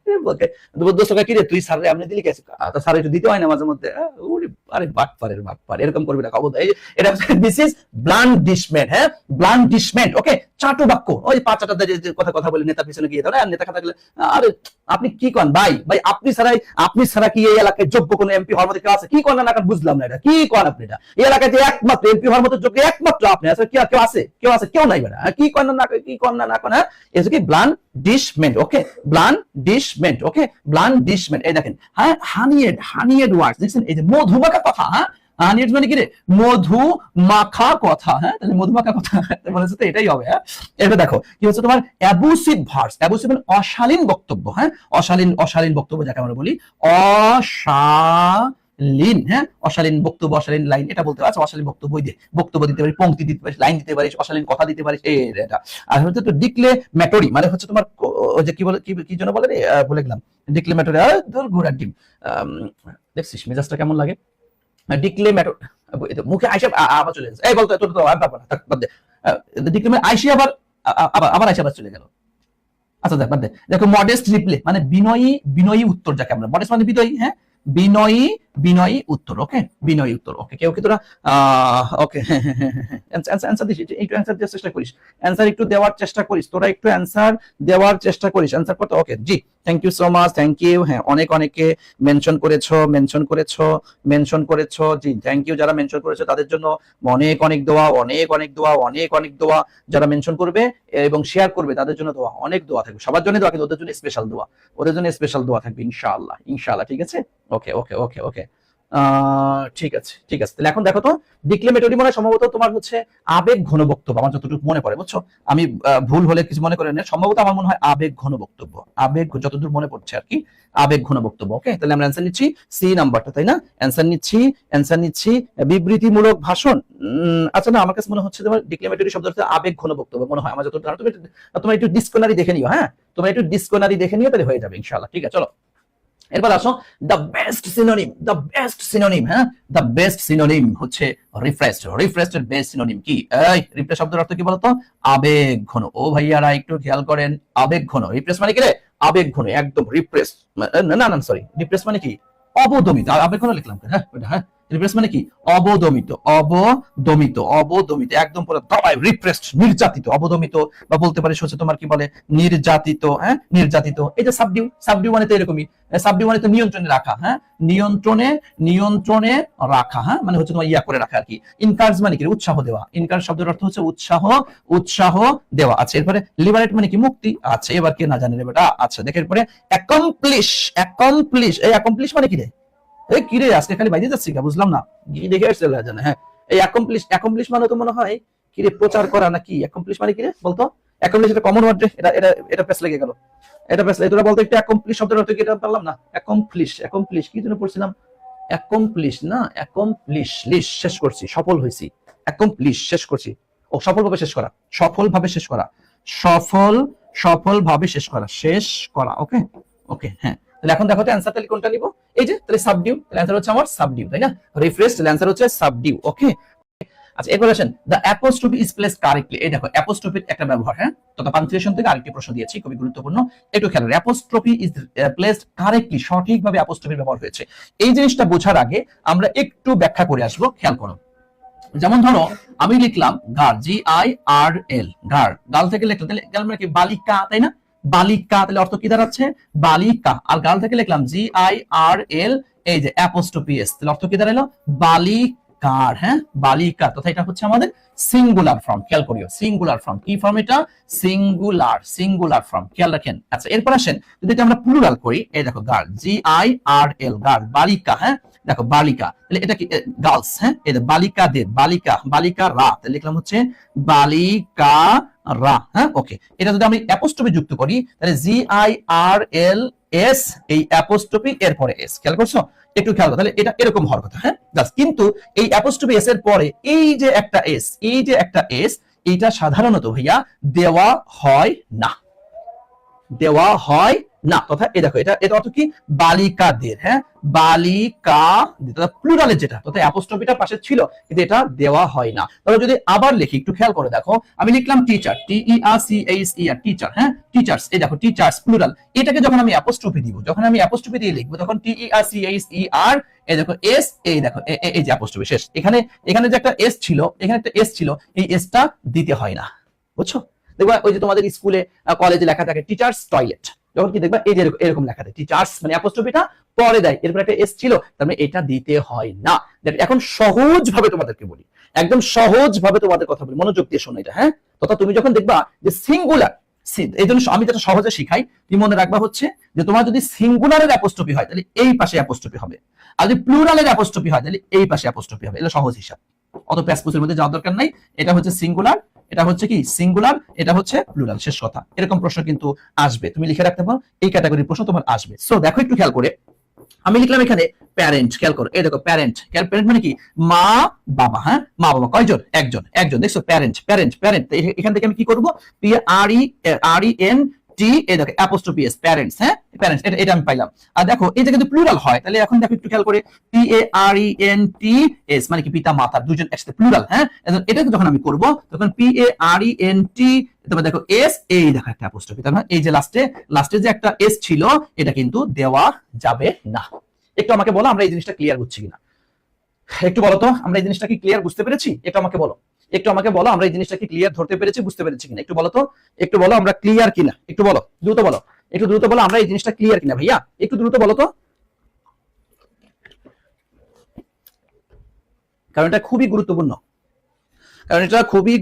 দোস্ত কি রে তুই স্যার আপনি দিলি গেছে, তো স্যার একটু দিতে হয় না মাঝে মধ্যে, আরে বাটপার এরকম করবি না, খবর দেয়। এটা দিস ইজ ব্লান্ডিশমেন্ট, হ্যাঁ, ব্লান্ডিশমেন্ট। ওকে, চাটু বাক্য, ওই পাঁচটা যে কথা বলে নেতা পিছনে গিয়ে দাও, নেতা কথা গেলে, আরে আপনি কি কন ভাই, আপনি ছাড়া কি এই এলাকায় যোগ্য কোন এমপি হওয়ার মতো কেউ আছে, কি কন না বুঝলাম না, এটা কি কন আপনি, এটা এই এলাকায় একমাত্র এমপি হওয়ার মতো যোগ্য একমাত্র আপনি, আছে কেউ আছে কেউ নাই, বেটা কি কন না কোন, হ্যাঁ, এটা কি ব্লান্ডিশমেন্ট। ওকে, ব্লান্ডিশমেন্ট। ওকে, ব্লান্ডিশমেন্ট। এই দেখেন, হ্যাঁ, হানিয়েড ওয়ার্ডস দেখছেন, এই যে মধুমাখা কথা, হ্যাঁ, হানিয়েড মানে কি রে, মধু মাখা কথা, হ্যাঁ, তাহলে মধুমাখা কথা মনে হচ্ছে তো এটাই হবে। হ্যাঁ, এটা দেখো কি হচ্ছে তোমার অ্যাবুসিভ ভার্স, অ্যাবুসিভ মানে অশালীন বক্তব্য, হ্যাঁ, অশালীন বক্তব্য যাকে আমরা বলি অশালীন, হ্যাঁ, অশালীন বক্তব্য, অশালীন লাইন, এটা বলতে পারছো, অশালীন বক্তব্য দিতে পারি, পংক্তি দিতে পারিস, লাইন দিতে পারিস, অশালীন কথা দিতে পারিস, এটা। আর হচ্ছে তো ডিক্লেমেটরি মানে হচ্ছে তোমার যে কি বলে, কি জন্য বলে রে, বলে গেলাম, ডিক্লেমেটরি, ধর ঘোড়ার ডিম, দেখছিস মেজাজটা কেমন লাগে, ডিক্লেমেটরি, মুখে আইসা আবার চলে গেছে, এই বলতো তোর তো আর পারবো না, বাদ দে, ডিক্লেমেট আইসি আবার আইসা আবার চলে গেল। আচ্ছা দেখ, বাদ দে। দেখো মডেস্ট রিপ্লে মানে বিনয়ী উত্তর, যাকে আমরা মডেস্ট মানে বিনয়ী, হ্যাঁ, বিনয়ী উত্তর। ওকে, বিনয়ী উত্তর। ওকে, কেউ কি তোরা ওকে অ্যানসার দিস, একটু অ্যানসার দেওয়ার চেষ্টা করিস, অ্যানসার একটু দেওয়ার চেষ্টা করিস, তোরা একটু অ্যানসার দেওয়ার চেষ্টা করিস, অ্যানসার করতে। ওকে, জি thank you so much, thank you. হ্যাঁ, অনেকে মেনশন করেছো, জি থ্যাংক ইউ। যারা মেনশন করেছো তাদের জন্য অনেক দোয়া, যারা মেনশন করবে এবং শেয়ার করবে তাদের জন্য দোয়া, অনেক দোয়া থাকবে, সবার জন্য দোয়া, কিন্তু ওদের জন্য স্পেশাল দোয়া থাকবে ইনশাআল্লাহ, ঠিক আছে। ওকে, ঠিক আছে ঠিক আছে, তাহলে এখন দেখো তো ডিক্লেমেটরি মনে হয় সম্ভবত তোমার হচ্ছে আবেগ ঘন বক্তব্য, আমার যতটুকু মনে পড়ে, বুঝছো? আমি ভুল হলে কিছু মনে করেন না, সম্ভবত আমার মনে হয় আবেগ ঘন বক্তব্য, আবেগ যতদূর মনে পড়ছে আর কি, আবেগ ঘন বক্তব্য। ওকে, তাহলে আমরা অ্যান্সার নিচ্ছি সি নাম্বারটা, তাই না? অ্যান্সার নিচ্ছি বিবৃতিমূলক ভাষণ। আচ্ছা না, আমার কাছে মনে হচ্ছে তোমার ডিক্লেমেটরি শব্দ হচ্ছে আবেগ ঘন বক্তব্য মনে হয় আমার যতটুকু। তোমার একটু ডিসকশনারি দেখে নিও, হ্যাঁ তোমরা একটু ডিসকশনারি দেখে নিও, তাহলে হয়ে যাবে ইনশাআল্লাহ। ঠিক আছে, চলো এরপর আসো দ্য বেস্ট সিনোনিম, হ্যাঁ দ্য বেস্ট সিনোনিম হচ্ছে রিফ্রেশড এর বেস্ট সিনোনিম কি? এই রিফ্রেশ শব্দের অর্থ কি বলতো? আবেগ ঘন। ও ভাইয়ারা একটু খেয়াল করেন, আবেগ ঘন। রিফ্রেশ মানে কি রে? আবেগ ঘন, একদম রিফ্রেশ, না না সরি, রিফ্রেশ মানে কি? অবদমিত। আবেগ ঘন লিখলাম, হ্যাঁ ওটা, হ্যাঁ রিফ্রেশ মানে কি? অবদমিত, একদম পুরো দাবায় রিপ্রেসড, নির্যাতিত, অবদমিত, বা বলতে পারিস হচ্ছে তোমার কি বলে নির্যাতিত, হ্যাঁ নির্যাতিত। এই যে সাবডিউ মানে তো এরকমই, সাবডিউ মানে তো নিয়ন্ত্রণে রাখা, হ্যাঁ নিয়ন্ত্রণে রাখা, হ্যাঁ মানে হচ্ছে তোমার ইয়া করে রাখা আর কি। ইনকারেজ মানে কি? উৎসাহ দেওয়া। ইনকারেজ শব্দের অর্থ হচ্ছে উৎসাহ দেওয়া। আচ্ছা, এরপরে লিবারেট মানে কি? মুক্তি। আচ্ছা, এবার কে না জানে রে বেটা। আচ্ছা দেখে এরপরে অ্যাকমপ্লিশ, এই অ্যাকমপ্লিশ মানে কি রে? এই কি রে, আজকে খালি বাইরে যাচ্ছি, বুঝলাম না, কি দেখে আসছে জানে। হ্যাঁ, এই অ্যাকমপ্লিশ মানে তো মনে হয় কি রে, প্রচার করা নাকি? অ্যাকমপ্লিশ মানে কি রে বলতো? অ্যাকমপ্লিশ এটা কমন ওয়ার্ড রে, এটা পেছ লেগে গেল, এটা পেছ লেগে। তোরা বলতো একটু অ্যাকমপ্লিশ শব্দের অর্থ কি? এটা পারলাম না। অ্যাকমপ্লিশ কি জন্য পড়ছিলাম? অ্যাকমপ্লিশ না, লিশ শেষ করছি, সফল হইছি। অ্যাকমপ্লিশ শেষ করছি, ও সফলভাবে শেষ করা, সফলভাবে শেষ করা। ওকে হ্যাঁ, তাহলে এখন দেখো তো অ্যানসার তাহলে কোনটা নিব? এই যে তাহলে সাবডিউ, তাহলে অ্যানসার হচ্ছে আমার সাবডিউ, তাই না? রিফ্রেশ, তাহলে অ্যানসার হচ্ছে সাবডিউ। ওকে, আচ্ছা এরপর আসেন the apostrophe is placed correctly. এই দেখো অ্যাপোস্ট্রফির একটা ব্যবহার, হ্যাঁ তথা পাঞ্চুয়েশন থেকে আরেকটি প্রশ্ন দিয়েছি, খুবই গুরুত্বপূর্ণ, একটু খেয়াল করো। অ্যাপোস্ট্রফি ইজ প্লেসড কারেক্টলি, সঠিকভাবে অ্যাপোস্ট্রফির ব্যবহার হয়েছে। এই জিনিসটা বোঝার আগে আমরা একটু ব্যাখ্যা করে আসবো, খেয়াল করো। যেমন ধরো আমি লিখলাম গার্ল, GIRL, গার্ল থেকে লিখলাম, তাহলে গার্ল মানে কি? বালিকা, তাই না? বালিকা, তাহলে অর্থ কি দাঁড়াচ্ছে? বালিকা। আর গার্ল থেকে লিখলাম GIRL, এই যে অ্যাপোস্ট্রফি এস, তাহলে অর্থ কি দাঁড়ালো? বালিকার, হ্যাঁ বালিকা। তথা এটা হচ্ছে আমাদের সিঙ্গুলার ফর্ম, খেয়াল করিও। সিঙ্গুলার ফর্ম, কি ফর্ম এটা? সিঙ্গুলার ফর্ম, খেয়াল রাখেন। আচ্ছা এরপর আসেন যদি আমরা প্লুরাল করি, এই দেখো গার্ল, GIRL, গার্ল, বালিকা, হ্যাঁ দেখো বালিকা, তাহলে এটা কি? গার্লস, হ্যাঁ এই বালিকাদের, বালিকারা, তাহলে লিখলাম হচ্ছে বালিকারা, হ্যাঁ ওকে। এটা যদি আমি অ্যাপোস্ট্রফি যুক্ত করি, তাহলে GIRLS, এই অ্যাপোস্ট্রফি এরপরে এস, খেয়াল করছো? একটু খেয়াল করো, তাহলে এটা এরকম হওয়ার কথা, হ্যাঁ কিন্তু এই অ্যাপোস্ট্রফি এস এর পরে এই যে একটা এস, এইটা সাধারণত ভাইয়া দেওয়া হয় না, তথা এই দেখো এটা অর্থ কি? বালিকাদের, হ্যাঁ বালিকা, প্লুরালের যেটা, তথা অ্যাপোস্ট্রফিটা পাশে ছিল কিন্তু এটা দেওয়া হয় না। তবে যদি আবার লিখি, একটু খেয়াল করে দেখো, আমি লিখলাম টিচার, TERCHER, টিচার, হ্যাঁ টিচার্স, এই দেখো টিচার্স প্লুরাল, এটাকে যখন আমি অ্যাপোস্ট্রফি দিব, যখন আমি অ্যাপোস্ট্রফি দিয়ে লিখবো, তখন TERCHER, এই দেখো এস, এই দেখো এই যে অ্যাপোস্ট্রফি শেষ। এখানে যে একটা এস ছিল, এখানে একটা এস ছিল, এই এসটা দিতে হয় না, বুঝছো? দেখবা ওই যে তোমাদের স্কুলে কলেজে লেখা থাকে টিচার্স টয়লেট, যখন কি দেখবা এই যে এরকম লেখা থাকে টিচার্স, মানে অ্যাপোস্ট্রফিটা পরে দেয়, এরপর একটা এস ছিল, তার মানে এটা দিতে হয় না। এখন সহজ ভাবে তোমাদেরকে বলি, একদম সহজ ভাবে তোমাদের কথা বলি, মনোযোগ দিয়ে শোনো এটা, হ্যাঁ তথা তুমি যখন দেখবা যে সিঙ্গুলার, এই জন্য আমি যেটা সহজে শিখাই, তুমি মনে রাখবা হচ্ছে যে তোমার যদি সিঙ্গুলারের অ্যাপোস্ট্রফি হয় তাহলে এই পাশে অ্যাপোস্ট্রফি হবে, আর যদি প্লুরালের অ্যাপোস্ট্রফি হয় তাহলে এই পাশে অ্যাপোস্ট্রফি হবে। এটা সহজ হিসাব, অত প্যাসপুসের মধ্যে যাওয়ার দরকার নাই। এটা হচ্ছে সিঙ্গুলার, এটা হচ্ছে কি সিঙ্গুলার, এটা হচ্ছে প্লুরাল, শেষ কথা। এরকম প্রশ্ন কিন্তু আসবে, তুমি লিখে রাখতে পারো, এই ক্যাটাগরির প্রশ্ন তোমার আসবে। সো দেখো একটু খেয়াল করে, আমি লিখলাম এখানে প্যারেন্ট, খেয়াল করো, এই দেখো প্যারেন্ট মানে কি? মা বাবা, হ্যাঁ মা বাবা কয়জন? একজন, দেখছো প্যারেন্ট। এখান থেকে আমি কি করবো? PARENT, এই দেখো অ্যাপোস্ট্রফি এস, প্যারেন্টস, হ্যাঁ প্যারেন্টস, এটা আমি পাইলাম। আর দেখো এই যে কিন্তু প্লুরাল হয়, তাহলে এখন দেখো একটু খেয়াল করে, PARENTS মানে কি? পিতা মাতা দুজন একসাথে, প্লুরাল, হ্যাঁ এটা যখন আমি করব তখন PARENT, তারপর দেখো এস, এই দেখো একটা অ্যাপোস্ট্রফি, তার মানে এই যে লাস্টে যে একটা এস ছিল, এটা কিন্তু দেওয়া যাবে না। একটু আমাকে বলো আমরা এই জিনিসটা ক্লিয়ার হচ্ছে কিনা, একটু বলো তো আমরা এই জিনিসটা কি ক্লিয়ার বুঝতে পেরেছি? একটু আমাকে বলো আমরা এই জিনিসটা কি ক্লিয়ার ধরতে পেরেছি, বুঝতে পেরেছি কিনা? একটু বলো তো, একটু বলো আমরা ক্লিয়ার কিনা, একটু বলো, দ্রুত বলো, একটু দ্রুত বলো আমরা এই জিনিসটা ক্লিয়ার কিনা ভাইয়া, একটু দ্রুত বলো তো, কারণ এটা খুবই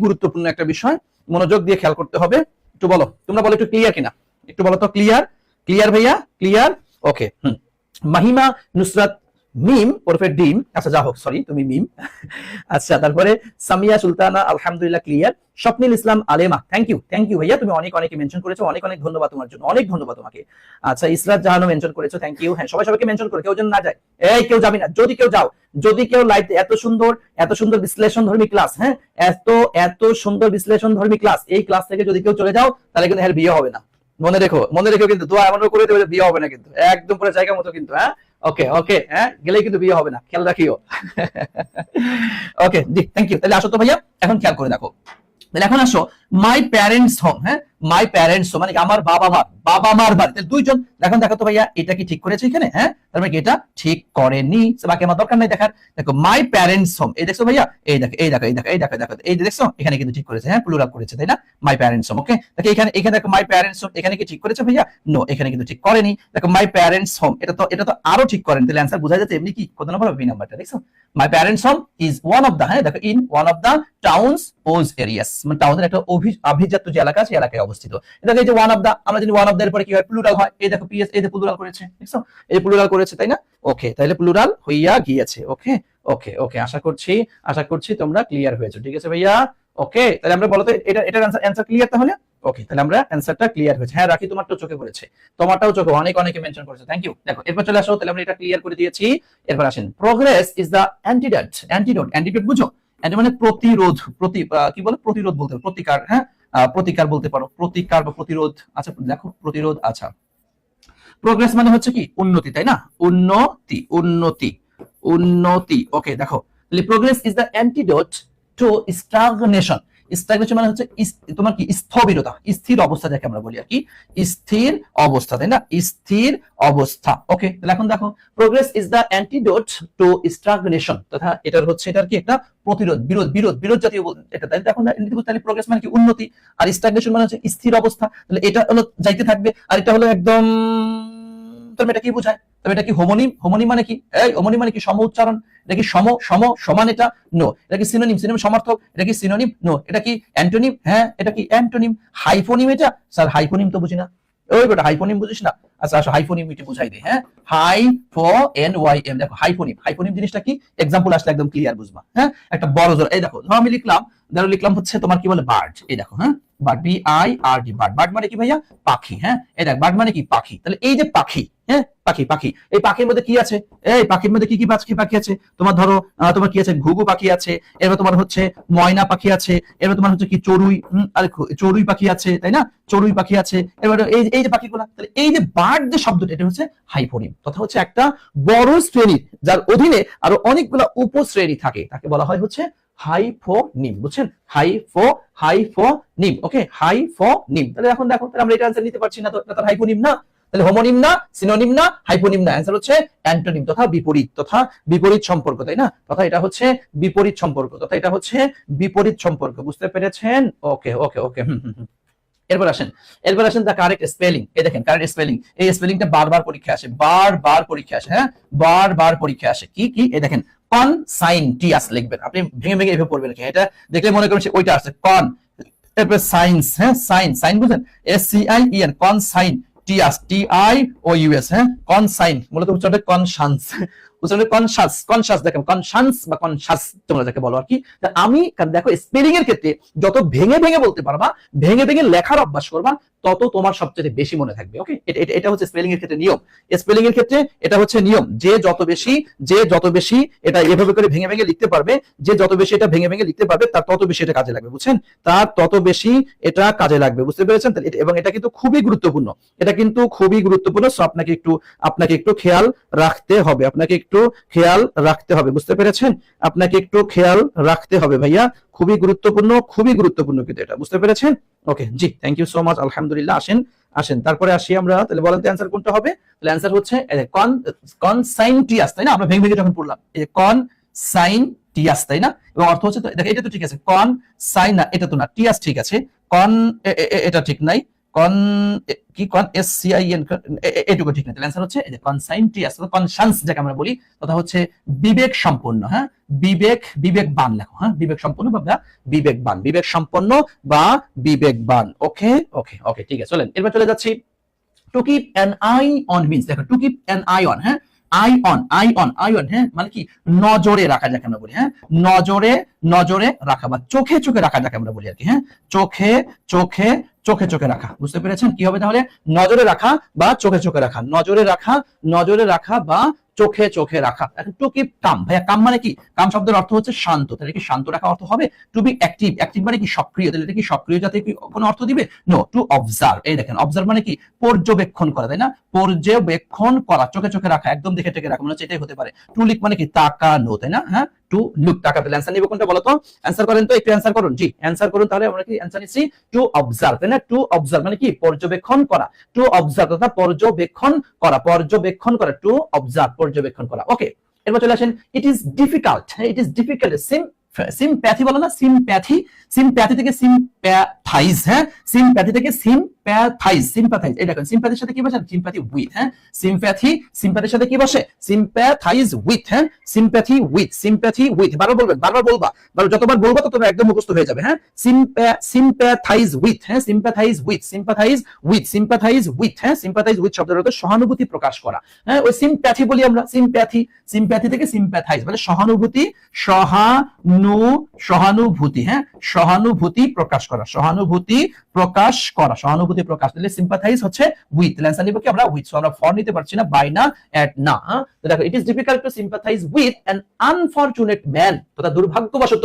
গুরুত্বপূর্ণ, একটা বিষয়, মনোযোগ দিয়ে খেয়াল করতে হবে। একটু বলো, তোমরা বলো একটু ক্লিয়ার কিনা, একটু বলো তো ক্লিয়ার ভাইয়া, ক্লিয়ার, ওকে। মাহিমা নুসরাত মিম ওরফে ডিম, আচ্ছা যা হোক, সরি তুমি মিম। আচ্ছা, তারপরে সামিয়া সুলতানা আলহামদুলিল্লাহ clear. Swapnil Islam Alema, thank you ভাইয়া, তুমি অনেক অনেকে মেনশন করেছো, অনেক অনেক ধন্যবাদ তোমার জন্য, অনেক ধন্যবাদ তোমাকে। আচ্ছা, ইসরাত জাহানও মেনশন করেছো, থ্যাংক ইউ। হ্যাঁ, সবাই সবাইকে মেনশন করে, কেউ যেন না যায়। এই কেউ যাবি না, যদি কেউ যাও, যদি কেউ লাইভ এত সুন্দর বিশ্লেষণ ধর্মী ক্লাস, হ্যাঁ এত সুন্দর বিশ্লেষণ ধর্মী ক্লাস, এই ক্লাস থেকে যদি কেউ চলে যাও তাহলে কিন্তু হ্যাঁ বিয়ে হবে না। মনে রেখো কিন্তু, দোয়া এমন করে দেবে বিয়ে হবে না কিন্তু, একদম পুরো জায়গা মতো কিন্তু। হ্যাঁ ওকে হ্যাঁ, গেলেই কিন্তু বিয়ে হবে না, খেয়াল রাখিও। ওকে জি, থ্যাংক ইউ। তাহলে আসো তো ভাইয়া, এখন খেয়াল করে দেখো, তাহলে এখন আসো মাই প্যারেন্টস হোম। হ্যাঁ, মাই প্যারেন্টস হোম মানে আমার বাবা মার বাড়ি। তাহলে দুইজন, এখন দেখো তো ভাইয়া এটা কি ঠিক করেছে এখানে? হ্যাঁ, তার মানে এটা ঠিক করেনি, বাকি আমার দরকার নাই দেখার। দেখো মাই প্যারেন্টস হোম, এই দেখছো ভাইয়া, এই দেখো এই দেখছো, এখানে কিন্তু ঠিক করেছে, হ্যাঁ প্লুরাল করেছে, তাই না? মাই প্যারেন্টস হোম। ওকে, দেখো এখানে দেখো মাই প্যারেন্টস হোম, এখানে কি ঠিক করেছে ভাইয়া? নো, এখানে কিন্তু ঠিক করেনি। দেখো মাই প্যারেন্টস হোম, এটা তো আরো ঠিক করেন, তাহলে অ্যান্সার বোঝা যাচ্ছে। এমনি কি কত নম্বর বি নাম্বারটা দেখছো? My parents home is one of the, হ্যাঁ দেখো in one of the towns ওজ এরিয়াস, মানে টাউনের একটা আভিজাত্য যে এলাকা আছে এলাকায় অবস্থিত। দেখো এই যে ওয়ান অফ দা, আমরা জানি ওয়ান অফ দা এর পরে কি হয়? প্লুরাল হয়। এই দেখো পিএস, এই যে প্লুরাল করেছে, দেখছো? এই প্লুরাল করেছে, তাই না? ওকে, তাহলে প্লুরাল হইয়া গিয়েছে। ওকে ওকে, আশা করছি তোমরা ক্লিয়ার হয়েছো, ঠিক আছে ভাইয়া? ওকে, তাহলে আমরা বলতো এটার অ্যান্সার ক্লিয়ার তাহলে? ওকে, তাহলে আমরা অ্যান্সারটা ক্লিয়ার হয়েছে। হ্যাঁ রাখি, তোমারটাও চোখে পড়েছে, তোমারটাও চোখে, অনেকে মেনশন করেছে, থ্যাংক ইউ। দেখো এরপর চলে আসো, তাহলে আমরা এটা ক্লিয়ার করে দিয়েছি। এরপর আসেন, প্রোগ্রেস ইজ দা অ্যান্টিডোট বুঝো? অ্যান্টি মানে প্রতিরোধ, কি বলে? প্রতিরোধ বলতে পারো, প্রতিকার। হ্যাঁ, প্রতিকার বলতে পারো, প্রতিকার বা প্রতিরোধ। আচ্ছা দেখো প্রতিরোধ, আচ্ছা প্রোগ্রেস মানে হচ্ছে কি? উন্নতি, তাই না? উন্নতি। ওকে, দেখো progress is the antidote to stagnation. Stagnation মানে হচ্ছে তোমার কি? স্থবিরতা, স্থির অবস্থা যাকে আমরা বলি আর কি, স্থির অবস্থা, তাই না? স্থির অবস্থা। ওকে, তাহলে এখন দেখো progress is the antidote to stagnation, তথা এটার কি? একটা প্রতিরোধ, বিরোধ জাতীয় এটা। তাহলে প্রোগ্রেস মানে কি? উন্নতি, আর স্টাগনেশন মানে হচ্ছে স্থির অবস্থা। তাহলে এটা হলো যাইতে থাকবে, আর এটা হলো একদম, তবে এটা কি বোঝায়? তবে এটা কি হোমোনিম মানে কি? এই হোমোনিম মানে কি? সম উচ্চারণ। এটা কি সমান? এটা নো। এটা কি সিনোনিম সমার্থক? এটা কি সিনোনিম? নো। এটা কি অ্যান্টোনিম? হ্যাঁ, এটা কি অ্যান্টোনিম। হাইফোনিম এটা? স্যার হাইফোনিম তো বুঝি না। ওই বেটা হাইফোনিম বুঝিস না? আচ্ছা আসো হাইফোনিম এটা বুঝাই দে। হ্যাঁ, HYPHONYM, দেখো হাইফোনিম জিনিসটা কি? এক্সাম্পল আসলে একদম ক্লিয়ার বুঝবা। হ্যাঁ, একটা বড় জোর, এই দেখো ধরো আমি লিখলাম হচ্ছে তোমার কি বলে? বার্ড। এই দেখো, হ্যাঁ বার্ড, BIRD, বার্ড মানে কি ভাইয়া? পাখি। হ্যাঁ, এই দেখ বার্ড মানে কি? পাখি। তাহলে এই যে পাখি, হ্যাঁ পাখি, এই পাখির মধ্যে কি আছে? এই পাখির মধ্যে কি পাখি আছে? তোমার ধরো তোমার কি আছে? ঘুঘু পাখি আছে, এরপর তোমার হচ্ছে ময়না পাখি আছে, এরপর তোমার হচ্ছে কি? চড়ুই পাখি আছে, তাই না? চড়ুই পাখি আছে। এবার এই যে পাখিগুলা, তাহলে এই যে বার্ড যে শব্দটা, এটা হচ্ছে হাইফোনিম, তথা হচ্ছে একটা বড় শ্রেণী যার অধীনে আরো অনেকগুলা উপশ্রেণী থাকে, তাকে বলা হয় হচ্ছে হাইফোনিম। বুঝছেন? হাইফোনিম। ওকে, হাইফোনিম। তাহলে এখন দেখো, তাহলে আমরা এটা आंसर নিতে পারছি না, তো এটা হাইফোনিম না, তাহলে হোমোনিম না, সিনোনিম না, হাইপোনিম না, অ্যান্সার হচ্ছে অ্যান্টোনিম, তথা বিপরীত সম্পর্ক, তাই না? তথা এটা হচ্ছে বিপরীত সম্পর্ক, বুঝতে পেরেছেন? ওকে। এরপর আসেন দা কারেক্ট স্পেলিং। এই দেখেন কারেক্ট স্পেলিং, এই স্পেলিংটা বারবার পরীক্ষা আসে, হ্যাঁ বারবার পরীক্ষা আসে। কি এই দেখেন, কনসাইনটিয়াস লিখবেন আপনি, ভেঙে এভাবে পড়বেন কি? এটা দেখলে মনে করবেন ওইটা আছে কন, এরপর সাইন্স, হ্যাঁ সাইন বুঝলেন? SCIEN, কনসাইন টিয়াস, TIOUS, হ্যাঁ কনসাইন, মূলত উচ্চারণটা কনশান্স, কনশাস দেখেন, কনশান্স বা কনশাস তোমরা যাকে বলো আর কি। আমি দেখো স্পেলিং এর ক্ষেত্রে যত ভেঙে বলতে পারবা, ভেঙে লেখার অভ্যাস করবা, তত তোমার সবচেয়ে বেশি মনে থাকবে। ওকে, এটা হচ্ছে স্পেলিং এর ক্ষেত্রে নিয়ম। স্পেলিং এর ক্ষেত্রে এটা হচ্ছে নিয়ম, যে যত বেশি এটা এভাবে করে ভেঙে লিখতে পারবে, যে যত বেশি এটা ভেঙে লিখতে পারবে, তার তত বেশি এটা কাজে লাগবে। বুঝছেন? তার তত বেশি এটা কাজে লাগবে, বুঝতে পেরেছেন? এবং এটা কিন্তু খুবই গুরুত্বপূর্ণ, সো আপনাকে একটু খেয়াল রাখতে হবে, বুঝতে পেরেছেন? আপনাকে একটু খেয়াল রাখতে হবে ভাইয়া, খুবই গুরুত্বপূর্ণ কিন্তু এটা, বুঝতে পেরেছেন? ওকে জি, থ্যাংক ইউ সো মাচ, আলহামদুলিল্লাহ। আসেন তারপরে আসি আমরা, তাহলে বলেন তো অ্যান্সার কোনটা হবে? তাহলে অ্যান্সার হচ্ছে কনসাইনটিয়াস, তাই না? আমরা ভেঙে যখন পড়লাম, এই যে কনসাইনটিয়াস, তাই না? এবং অর্থ হচ্ছে, দেখো এটা তো ঠিক আছে, কনসাইন না, এটা তো না, টিয়াস ঠিক আছে, এটা ঠিক নাই, SCIN এটুকু ঠিক না, তাহলে অ্যান্সার হচ্ছে কনসাইনটিয়াস, কনশান্স যাকে আমরা বলি, তথা হচ্ছে বিবেক সম্পন্ন। হ্যাঁ, বিবেকবান লেখো, হ্যাঁ বিবেক সম্পন্ন বা বিবেকবান। ওকে ঠিক আছে, চলেন এরপর চলে যাচ্ছি। To keep an eye on means, দেখো to keep an eye on, হ্যাঁ আই অন, হ্যাঁ, মানে কি নজরে রাখা যাকে আমরা বলি, হ্যাঁ, নজরে রাখা বা চোখে রাখা যাকে আমরা বলি আর কি, হ্যাঁ, চোখে রাখা। বুঝতে পেরেছেন কি হবে তাহলে? নজরে রাখা বা চোখে রাখা, নজরে রাখা বা চোখে রাখা। এখন টু কিপ কাম, ভাইয়া কাম মানে কি? কাম শব্দের অর্থ হচ্ছে শান্ত, তাহলে কি শান্ত রাখা অর্থ হবে? টু বি অ্যাক্টিভ মানে কি সক্রিয়, তাহলে এটা কি সক্রিয় জাতীয় কি কোনো অর্থ দিবে? নো। টু অবজার্ভ, এই দেখেন অবজার্ভ মানে কি পর্যবেক্ষণ করা, তাই না? পর্যবেক্ষণ করা, চোখে রাখা, একদম দেখে রাখা, মানে হচ্ছে এটাই হতে পারে। টু লুক মানে কি তাকানো, তাই না? হ্যাঁ, টু লুক তাকাতে। অ্যান্সার নিব কোনটা বলো তো? অ্যান্সার করেন তো, একটু অ্যান্সার করুন। জি অ্যান্সার করুন, তাহলে আমরা কি অ্যান্সার নিচ্ছি টু অবজার্ভ, তাই না? টু অবজার্ভ মানে কি পর্যবেক্ষণ করা, টু অবজার্ভ অর্থাৎ পর্যবেক্ষণ করা, টু অবজার্ভ পর্যবেক্ষণ করা। ওকে, এরপর চলে আসেন ইট is difficult, it is difficult. Sympathy বলো না, সিম্প্যাথি থেকে সিম্প্যাথাইজ, হ্যাঁ, সিম্প্যাথি থেকে সিম্প্যাথাইজ, এই দেখেন সিম্প্যাথির সাথে কি বসে? সিম্প্যাথি উইথ, হ্যাঁ, সিম্প্যাথির সাথে কি বসে? সিম্প্যাথাইজ উইথ, হ্যাঁ, সিম্প্যাথি উইথ। বারবার বলবা, যতবার বলবা ততবার একদম মুখস্থ হয়ে যাবে, হ্যাঁ। সিম্প্যাথাইজ উইথ, হ্যাঁ, সিম্প্যাথাইজ উইথ, হ্যাঁ, সিম্প্যাথাইজ উইথ শব্দের অর্থ সহানুভূতি প্রকাশ করা, হ্যাঁ। ওই সিম্প্যাথি বলি আমরা, সিম্প্যাথি থেকে সিম্প্যাথাইজ মানে সহানুভূতি, সহানুভূতি, হ্যাঁ, সহানুভূতি প্রকাশ করা, সহানুভূতি প্রকাশ। তাহলে সিম্প্যাথাইজ হচ্ছে উইথ, অ্যান্সার নিব কি আমরা? উইথ। সো আমরা ফর নিতে পারছি না, বাই না, এট না, হ্যাঁ। তো দেখো it is difficult to sympathize with an unfortunate man, তথা দুর্ভাগ্যবশত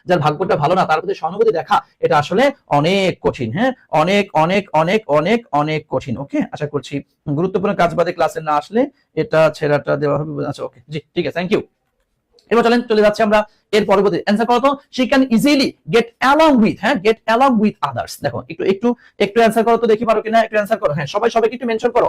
যার ভাগ্যটা ভালো না তার প্রতি সহানুভূতি দেখা এটা আসলে অনেক কঠিন, হ্যাঁ, অনেক কঠিন। ওকে, আশা করছি গুরুত্বপূর্ণ কাজ বাদে ক্লাসে না আসলে এটা ছেড়াটা দেওয়া হবে। আচ্ছা, ওকে, জি ঠিক আছে, থ্যাংক ইউ। এবার চলে যাচ্ছে আমরা এর পরবর্তী অ্যান্সার করো তো। She can easily get along with, হ্যাঁ, গেট অ্যালং উইথ আদার্স। দেখো একটু অ্যান্সার করো তো, দেখি পারো কিনা, একটু অ্যান্সার করো। হ্যাঁ, সবাইকে একটু মেনশন করো,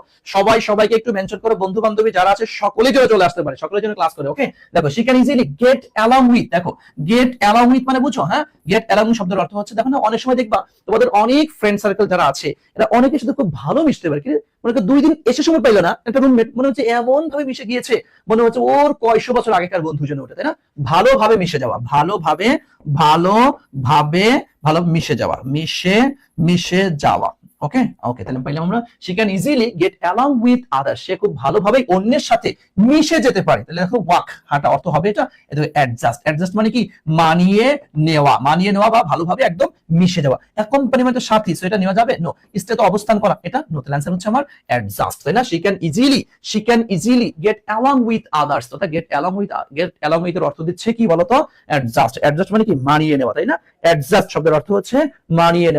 সবাইকে একটু মেনশন করো, বন্ধু বান্ধবী যারা আছে সকলেই চলে আসতে পারে, সকলের জন্য ক্লাস করে। ওকে, দেখো she can easily get along with, দেখো গেট অ্যালং উইথ মানে বুঝো, হ্যাঁ, গেট অ্যালং শব্দের অর্থ হচ্ছে, দেখো না অনেক সময় দেখবা তোমাদের অনেক ফ্রেন্ড সার্কেল যারা আছে এরা অনেকের সাথে খুব ভালো মিশতে পারে, কিন্তু মনে করো 2 দিন এসে সময় পাইলো না, একটা রুমমেট মনে হচ্ছে এমন ভাবে মিশে গিয়েছে, মনে হচ্ছে ওর কয়শো বছর আগেকার বন্ধু যেন ওটা, তাই না? ভালোভাবে মিশে যাওয়া, ভালোভাবে মিশে যাওয়া। ওকে, তাহলে পাইলাম আমরা she can easily get along with others, সে খুব ভালোভাবে অন্যের সাথে মিশে যেতে পারে। তাহলে দেখো ওয়াক, হাঁটা অর্থ হবে এটা অ্যাডজাস্ট মানে কি মানিয়ে নেওয়া বা ভালোভাবে একদম মিশে যাওয়া। কোম্পানি মানে সাথী, সো এটা নেওয়া যাবে? নো। স্টে তো অবস্থান করা, এটা নো। তাহলে অ্যানসার হচ্ছে আমার অ্যাডজাস্ট, তাই না? she can easily get along with others, তো get along with এর অর্থ দিচ্ছে কি বলতো? অ্যাডজাস্ট মানে কি মানিয়ে নেওয়া, তাই না? অ্যাডজাস্ট শব্দের অর্থ হচ্ছে মানিয়ে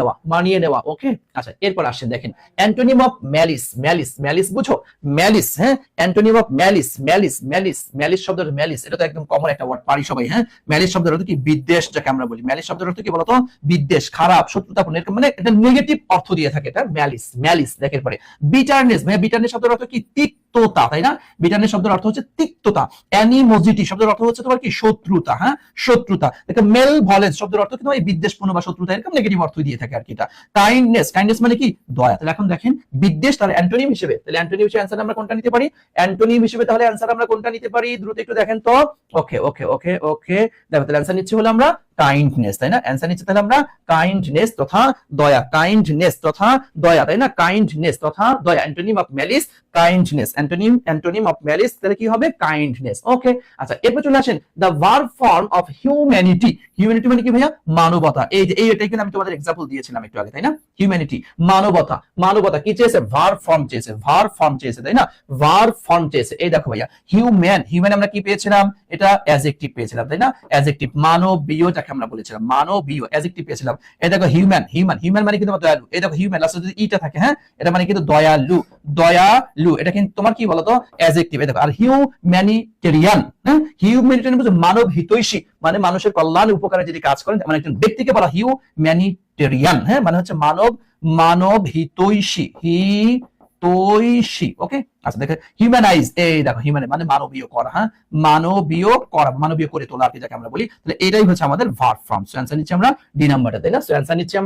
নেওয়া। ওকে, আচ্ছা এরপর আসেন দেখেন অ্যান্টোনিম অফ ম্যালিস বুঝো? ম্যালিস, হ্যাঁ, অ্যান্টোনিম অফ ম্যালিস শব্দের ম্যালিস এটা তো একদম কমন একটা ওয়ার্ড, পারি সবাই, হ্যাঁ। ম্যালিস শব্দের অর্থ কি? বিদ্বেষ, যাকে আমরা বলি। ম্যালিস শব্দের অর্থ কি বলতো? বিদ্বেষ, খারাপ, শত্রুতাপূর্ণ, এরকম মানে এটা নেগেটিভ অর্থ দিয়ে থাকে এটা ম্যালিস। দেখের পরে বিটারনেস, বিটারনেস শব্দের অর্থ কি? তিক্ততা, তাই না? বিটারনেস শব্দের অর্থ হচ্ছে তিক্ততা। অ্যানিমোজিটি শব্দের অর্থ হচ্ছে তোমার কি? শত্রুতা, হ্যাঁ, শত্রুতা। দেখো মেলভলেন্স শব্দের অর্থ কি? তোমার বিদ্বেষপূর্ণ বা শত্রুতা, এরকম নেগেটিভ অর্থ দিয়ে থাকে আর কি এটা। কাইন্ডনেস মানে কি? দয়া। তাহলে এখন দেখেন বিদ্বেষ তার অ্যান্টোনিম হিসেবে, তাহলে অ্যান্টোনিম হিসেবে অ্যানসার আমরা কোনটা নিতে পারি? অ্যান্টোনিম হিসেবে তাহলে অ্যানসার আমরা কোনটা নিতে পারি? দ্রুত একটু দেখেন তো। ওকে, দেখো তাহলে অ্যানসার নিচ্ছে হলো আমরা কাইন্ডনেস, তাই না? অ্যানসার নিচ্ছে তাহলে আমরা কাইন্ডনেস তথা দয়া, তাই না? কাইন্ডনেস তথা দয়া। Antonym of malice kindness, antonym of malice তাহলে কি হবে? কাইন্ডনেস। ওকে, আচ্ছা এরপর চলে আসেন the verb form of humanity মানে কি ভাইয়া? মানবতা। এটাই কিন্তু আমি তোমাদের এক্সাম্পল দিয়েছিলাম একটু আগে, তাই না? হিউম্যানিটি, মানবতা কি চেয়েছে? ভার্ব ফর্ম চেয়েছে, তাই না? ভার্ব ফর্ম চেয়েছে। এই দেখো ভাইয়া হিউম্যান আমরা কি পেয়েছিলাম? এটা অ্যাডজেক্টিভ পেয়েছিলাম, তাই না? অ্যাডজেক্টিভ মানবীয় যাকে আমরা বলেছিলাম, মানবীয় অ্যাডজেক্টিভ পেয়েছিলাম। এই দেখো হিউম্যান মানে কিন্তু দয়ালু। এই দেখো হিউম্যান লাস্টে যদি ইটা থাকে, হ্যাঁ, এটা মানে কিন্তু দয়ালু, এটা কিন্তু তোমার কি বলতো? অ্যাডজেক্টিভ। এই দেখো আর হিউম্যানিটেরিয়ান, হ্যাঁ, হিউম্যানিটেরিয়ান বুঝো? মানব হিতৈষী, মানে মানুষের কল্যাণ উপকারে যদি কাজ করেন, মানে একজন ব্যক্তিকে বলা হিউম্যানিটেরিয়ান, হ্যাঁ, মানে হচ্ছে মানব হিতৈষী। ওকে, আচ্ছা দেখো হিউম্যানাইজ, এই দেখো হিউম্যান মানে মানবীয় করা, হ্যাঁ, মানবীয় করে তোলা যাকে আমরা বলি। তাহলে এটাই হচ্ছে আমাদের ভার্ব ফর্ম। সো অ্যানসার নিচ্ছি আমরা ডি নাম্বারটা, তাই না? সো অ্যানসার নিচ্ছি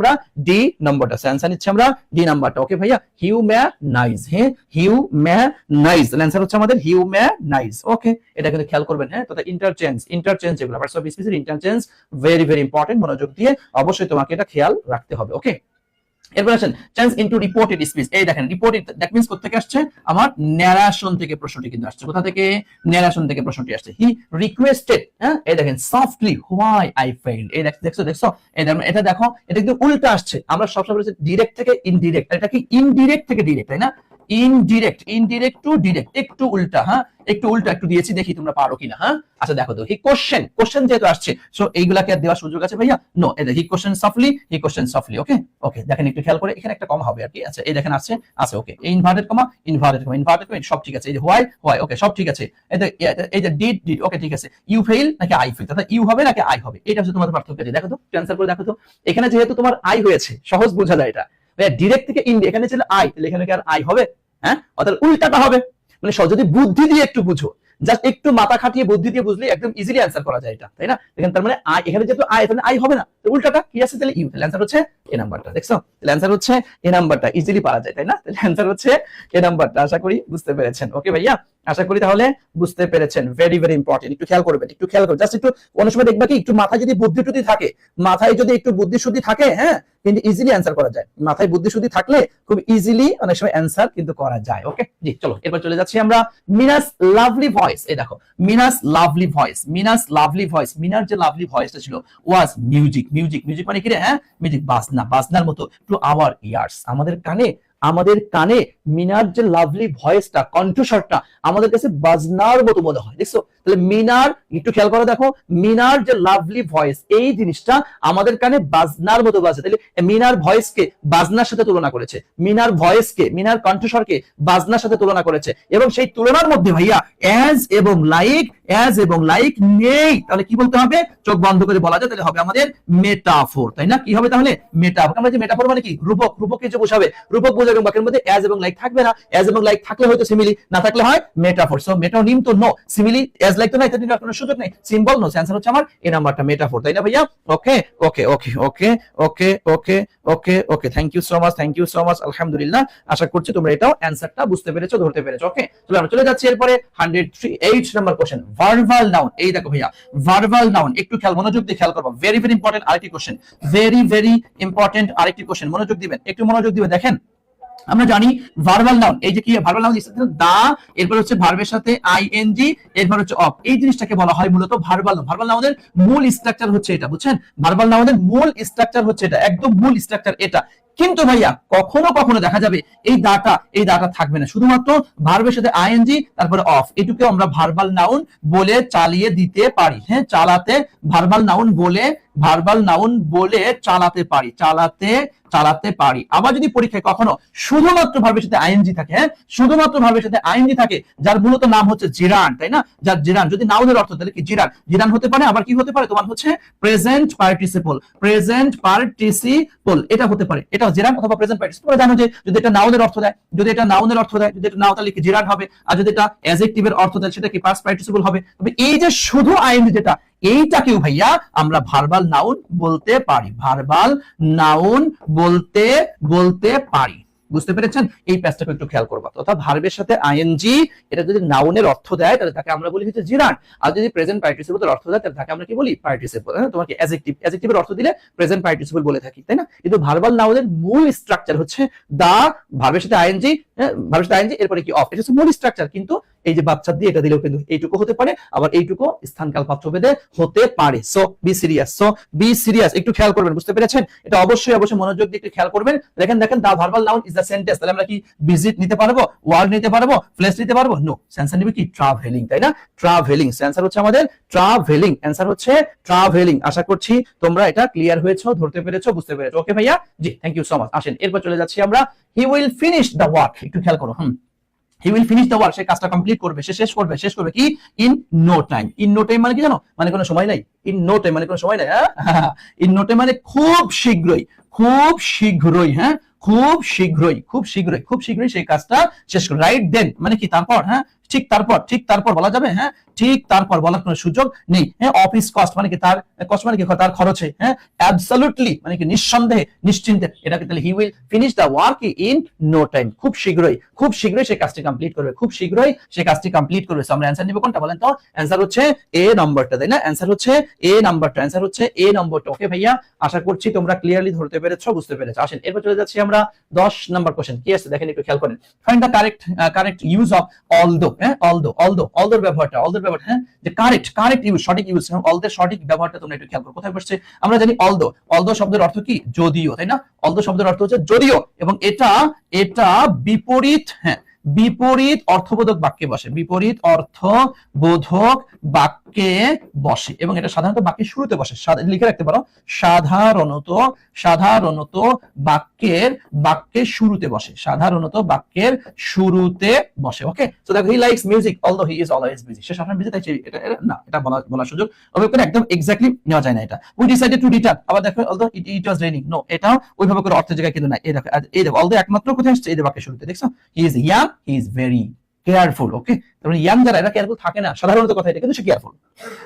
আমরা ডি নাম্বারটা। ওকে ভাইয়া, হিউম্যানাইজ, হ্যাঁ, হিউম্যানাইজ। তাহলে অ্যানসার হচ্ছে আমাদের হিউম্যানাইজ। ওকে, এটা কিন্তু খেয়াল করবেন, হ্যাঁ। তো ইন্টারচেঞ্জ যেগুলো পার্টস অফ স্পিচের ইন্টারচেঞ্জ ভেরি ইম্পর্টেন্ট, মনোযোগ দিয়ে অবশ্যই তোমাকে এটা খেয়াল রাখতে হবে। ওকে, এরপর আসেন চেঞ্জ ইনটু রিপোর্টেড স্পিচ। এই দেখেন রিপোর্টেড, দ্যাট মিন্স কোথা থেকে আসছে, আমার ন্যারেশন থেকে প্রশ্নটি কিন্তু আসছে। কোথা থেকে? ন্যারেশন থেকে প্রশ্নটি আসছে। হি রিকোয়েস্টেড, হ্যাঁ এই দেখেন সফটলি হোয়াই আই ফেইল্ড। এই দেখছো দেখছো, এই দেখো এটা দেখো, এটা কিন্তু উল্টা আসছে। আমরা সবসময় বলছি ডিরেক্ট থেকে ইনডিরেক্ট, এটা কি ইনডিরেক্ট থেকে ডিরেক্ট, তাই না? ইনডিরেক্ট, ইনডিরেক্ট টু ডিরেক্ট, একটু উল্টা, হ্যাঁ একটু উল্টা একটু দিয়েছি, দেখি তোমরা পারো কিনা। হ্যাঁ আচ্ছা দেখো তো, হি কোশ্চেন, কোশ্চেন যেহেতু আসছে সো এইগুলাকে আর দেওয়ার সুযোগ আছে ভাইয়া? নো, এই হি কোশ্চেন সফটলি, হি কোশ্চেন সফটলি। ওকে ওকে, দেখেন একটু খেয়াল করে, এখানে একটা কমা হবে আর কি। আচ্ছা এই দেখেন আছে আছে, okay inverted comma, inverted comma, inverted comma, সব ঠিক আছে। এই যে হোয়াই হোয়াই, ওকে সব ঠিক আছে। এই যে ডিড ডিড, ওকে ঠিক আছে। ইউ ফেইল নাকি আই ফেইল, অর্থাৎ ইউ হবে নাকি আই হবে, এটা হচ্ছে তোমাদের পার্থক্য। দেখো তো ক্যান্সেল করে দেখো তো, এখানে যেহেতু তোমার আই হয়েছে, সহজ বোঝা যায় এটা। ডিরেক্ট থেকে ইন, এখানে ছিল আই, তাহলে এখানে কি আর আই হবে? হ্যাঁ অর্থাৎ উল্টাটা হবে। মানে যদি বুদ্ধি দিয়ে একটু বুঝো, জাস্ট একটু মাথা খাটিয়ে বুদ্ধি দিয়ে বুঝলে একদম ইজিলি অ্যান্সার করা যায় এটা, তাই না? দেখেন তার মানে আই, এখানে যেহেতু আই, তাহলে আই হবে না, তো উল্টাটা কি আছে, তাহলে ইউ। তাহলে অ্যান্সার হচ্ছে এ নাম্বারটা। দেখছো, তাহলে অ্যান্সার হচ্ছে এ নাম্বারটা, ইজিলি পারা যায়, তাই না? তাহলে অ্যান্সার হচ্ছে এ নাম্বারটা। আশা করি বুঝতে পেরেছেন। ওকে ভাইয়া, আশা করি তাহলে বুঝতে পেরেছেন। ভেরি ভেরি ইম্পর্টেন্ট, একটু খেয়াল করবেন, একটু খেয়াল করবেন। জাস্ট একটু অনেক সময় দেখবা কি, একটু মাথায় যদি বুদ্ধি টুদ্ধি থাকে, মাথায় যদি একটু বুদ্ধি শুদ্ধি থাকে, হ্যাঁ কিন্তু ইজিলি অ্যান্সার করা যায়। মাথায় বুদ্ধি শুদ্ধি থাকলে খুব ইজিলি অনেক সময় অ্যান্সার কিন্তু করা যায়। ওকে জি, চলো এরপর চলে যাচ্ছি আমরা মিনাস লাভলি ভয়েস। এই দেখো মিনাস লাভলি ভয়েস, মিনাস লাভলি ভয়েস, মিনার যে লাভলি ভয়েসটা ছিল ওয়াজ মিউজিক। মিউজিক, মিউজিক মানে কি রে? হ্যাঁ মিউজিক, বাজনা, বাজনার মতো টু আওয়ার ইয়ার্স, আমাদের কানে, আমাদের কানে মিনার যে লাভলি ভয়েসটা, কণ্ঠস্বরটা আমাদের কাছে বাজনার মতো মনে হয়। দেখছো, তাহলে মিনার, একটু খেয়াল করে দেখো, মিনার যে লাভলি ভয়েস, এই জিনিসটা আমাদের কানে বাজনার মতো বাজে। তাহলে মিনার ভয়েসকে বাজনার সাথে তুলনা করেছে, মিনার ভয়েসকে, মিনার কণ্ঠস্বরকে বাজনার সাথে তুলনা করেছে, এবং সেই তুলনার মধ্যে ভাইয়া অ্যাজ এবং লাইক, অ্যাজ এবং লাইক নেই। তাহলে কি বলতে হবে? চোখ বন্ধ করে বলা যায়, তাহলে হবে আমাদের মেটাফোর, তাই না? কি হবে তাহলে? মেটাফোর। আমরা যে মেটাফোর মানে কি, রূপক, রূপক কিছু বোঝাবে, রূপক বোঝাবে। বাক্যের মধ্যে অ্যাজ এবং লাইক থাকবে না, অ্যাজ এবং লাইক থাকলে হয়তো সিমিলি, না থাকলে হয় মেটাফোর। সো মেটোনিম তো নো, সিমিলি অ্যাজ লাইক তো নাই, তাহলে কোনো সুযোগ নেই, সিম্বল নো। অ্যানসার হচ্ছে আমার এই নাম্বারটা, মেটাফোর, তাই না ভাইয়া? Okay okay okay okay okay okay okay okay, thank you so much, thank you so much, আলহামদুলিল্লাহ। আশা করছি তোমরা এটাও অ্যানসারটা বুঝতে পেরেছো, ধরতে পেরেছো। ওকে চলো আমরা চলে যাচ্ছি এরপরে 108 নাম্বার কোশ্চেন, ভার্বাল নাউন। এই দেখো ভাইয়া ভার্বাল নাউন, একটু খেয়াল, মনোযোগ দিয়ে খেয়াল করবা। ভেরি ভেরি ইম্পর্টেন্ট আরেকটি কোশ্চেন, ভেরি ভেরি ইম্পর্টেন্ট আরেকটি কোশ্চেন, মনোযোগ দিবেন, একটু মনোযোগ দিবেন। দেখেন আমরা জানি ভার্বাল নাউন, এই যে কি ভার্বাল নাউন, দা, এরপর হচ্ছে ভার্বের সাথে আইএনজি, এরপর হচ্ছে অফ, এই জিনিসটাকে বলা হয় মূলত ভার্বাল নাউন। ভার্বাল নাউনের মূল স্ট্রাকচার হচ্ছে এটা, বুঝছেন? ভার্বাল নাউনের মূল স্ট্রাকচার হচ্ছে এটা, একদম মূল স্ট্রাকচার এটা। কিন্তু ভাইয়া কখনো কখনো দেখা যাবে এই দাটা থাকবে না, শুধুমাত্র ভার্বের সাথে আইএনজি তারপরে অফ, এটুকু আমরা ভার্বাল নাউন বলে চালিয়ে দিতে পারি। হ্যাঁ চালাতে, ভার্বাল নাউন বলে, ভার্বাল নাউন বলে চালাতে পারি, চালাতে পারি। আবার যদি পরীক্ষায় কখনো শুধুমাত্র ভার্বের সাথে আইএনজি থাকে, হ্যাঁ শুধুমাত্র ভার্বের সাথে আইএনজি থাকে, যার মূলত নাম হচ্ছে জিরান, তাই না? যার জিরান, যদি নাউনের অর্থ তাহলে কি জিরান, জিরান হতে পারে। আবার কি হতে পারে তোমার হচ্ছে প্রেজেন্ট পার্টিসিপল, প্রেজেন্ট পার্টিসিপল, এটা হতে পারে, এটা জিরান অথবা প্রেজেন্ট পার্টিসিপল। তোমরা জানো যে যদি এটা নাউনের অর্থ দেয়, যদি এটা নাউনের অর্থ দেয়, যদি এটা নাউন তাহলে কি জিরান হবে, আর যদি এটা অ্যাডজেক্টিভের অর্থ দেয় সেটা কি পাস্ট পার্টিসিপল হবে। তবে এই যে শুধু আইএনজি যেটা, এইটাকেও ভাইয়া আমরা ভার্বাল নাউন বলতে পারি, ভার্বাল নাউন বলতে পারি। বুঝতে পেরেছেন? এই প্যাসটাকে একটু খেয়াল করবা। অর্থাৎ ভার্বের সাথে আইএনজি এটা যদি নাউনের অর্থ দেয় তাহলে তাকে আমরা বলি হচ্ছে জিরান, আর যদি প্রেজেন্ট পার্টিসিপলের অর্থ দেয় তাহলে তাকে আমরা কি বলি? পার্টিসিপল। হ্যাঁ তোমাকে অ্যাডজেক্টিভ, অ্যাডজেক্টিভের অর্থ দিলে প্রেজেন্ট পার্টিসিপল বলে থাকি, তাই না? কিন্তু ভার্বাল নাউনের মূল স্ট্রাকচার হচ্ছে দা, ভার্বের সাথে আইএনজি, ভার্বের সাথে আইএনজি, এরপরে কি অফ, এটা হচ্ছে মূল স্ট্রাকচার। কিন্তু এই যে বাচ্চা দিয়ে এটা দিলেও কিন্তু এইটুকু হতে পারে, আবার এইটুকু স্থানকাল পাত্রভেদে হতে পারে। So be serious, so be serious, একটু খেয়াল করবেন। বুঝতে পেরেছেন? এটা অবশ্যই অবশ্যই মনোযোগ দিয়ে একটু খেয়াল করবেন। দেখেন দেখেন, the verbal noun is the sentence. তাহলে আমরা কি ভিজিট নিতে পারবো, ওয়ার্ক নিতে পারবো, প্লেস নিতে পারবো? নো, সেন্সার নিবে কি? ট্রাভেলিং, তাই না? ট্রাভেলিং, সেন্সার হচ্ছে আমাদের ট্রাভেলিং, অ্যান্সার হচ্ছে ট্রাভেলিং। আশা করছি তোমরা এটা ক্লিয়ার হয়েছো, ধরতে পেরেছো, বুঝতে পেরেছো। ওকে ভাইয়া, জি থ্যাংক ইউ সো মাচ। আসেন এরপর চলে যাচ্ছি আমরা he will finish the work, একটু খেয়াল করো। He will finish the work, সে কাজটা কমপ্লিট করবে, সে শেষ করবে কি? In no time. In no time মানে কি জানো? মানে কোনো সময় নাই। ইন নো টাইম মানে কোনো সময় নাই। হ্যাঁ ইন নো টাইম মানে খুব শীঘ্রই, খুব শীঘ্রই, হ্যাঁ খুব শীঘ্রই, খুব শীঘ্রই, খুব শীঘ্রই সেই কাজটা শেষ করবে। রাইট দেন মানে কি? তারপর, হ্যাঁ ঠিক তারপর বলা যাবে, হ্যাঁ ঠিক তারপর বলার কোনো সুযোগ নেই। হ্যাঁ অফিস কস্ট মানে কি তার কস্ট মানে কি তার খরচে, হ্যাঁ অ্যাবসলিউটলি মানে কি নিঃসন্দেহে নিশ্চিন্তে, এটাকে তাহলে he will finish the work in no time, খুব শীঘ্রই সে কাজটি কমপ্লিট করবে, খুব শীঘ্রই সে কাজটি কমপ্লিট করবে। সো আমরা অ্যানসার নিব কোনটা বলেন তো? অ্যানসার হচ্ছে এ নাম্বারটা, তাই না? অ্যানসার হচ্ছে এ নাম্বারটা। ওকে ভাইয়া, আশা করছি তোমরা ক্লিয়ারলি ধরতে পেরেছো, বুঝতে পেরেছো। আসেন এরপর চলে যাচ্ছি আমরা 10 নাম্বার কোশ্চেন। কি আছে দেখেন, একটু খেয়াল করেন। Find the correct use of although. হ্যাঁ অলদোর ব্যবহারটা, হ্যাঁ যে কারেক্ট ইউজ, সঠিক ইউজ, অলদের সঠিক ব্যবহারটা তোমরা একটু খেয়াল করো। কোথায় বসছে? আমরা জানি অলদো শব্দের অর্থ কি? যদিও, তাই না? অলদো শব্দের অর্থ হচ্ছে যদিও, এবং এটা বিপরীত, হ্যাঁ বিপরীত অর্থবোধক বাক্যে বসে, এবং এটা সাধারণত বাক্যের শুরুতে বসে। লিখে রাখতে পারো, সাধারণত বাক্যের শুরুতে বসে, ওকে। সো দেখো, he likes music although he is always busy. সে সবসময় বিজি, তাই এটা বলার সুযোগ ওইভাবে একদম এক্স্যাক্টলি নেওয়া যায় না এটা। উই ডিসাইডেড টু রিটার্ন, আবার দেখো although it was raining, no, এটা ওইভাবে করে অর্থের জায়গায় কিন্তু না। এই দেখো অলদো একমাত্র কোথায় আসছে? এই যে বাক্যের শুরুতে, দেখছো? He is young, he is very careful. Okay, তারপরে ইয়াং যারা, এরা কেয়ারফুল থাকে না সাধারণত, কথা এটা, কিন্তু সে careful.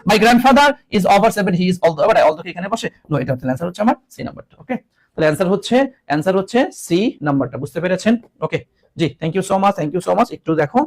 My grandfather is over 7, he is although, আবার অলদো কি এখানে বসে? নো, এটা অ্যানসার হচ্ছে আমার সি নাম্বারটা। ওকে, তাহলে অ্যানসার হচ্ছে সি নাম্বারটা, বুঝতে পেরেছেন? ওকে জি, থ্যাংক ইউ সো মাচ। একটু দেখো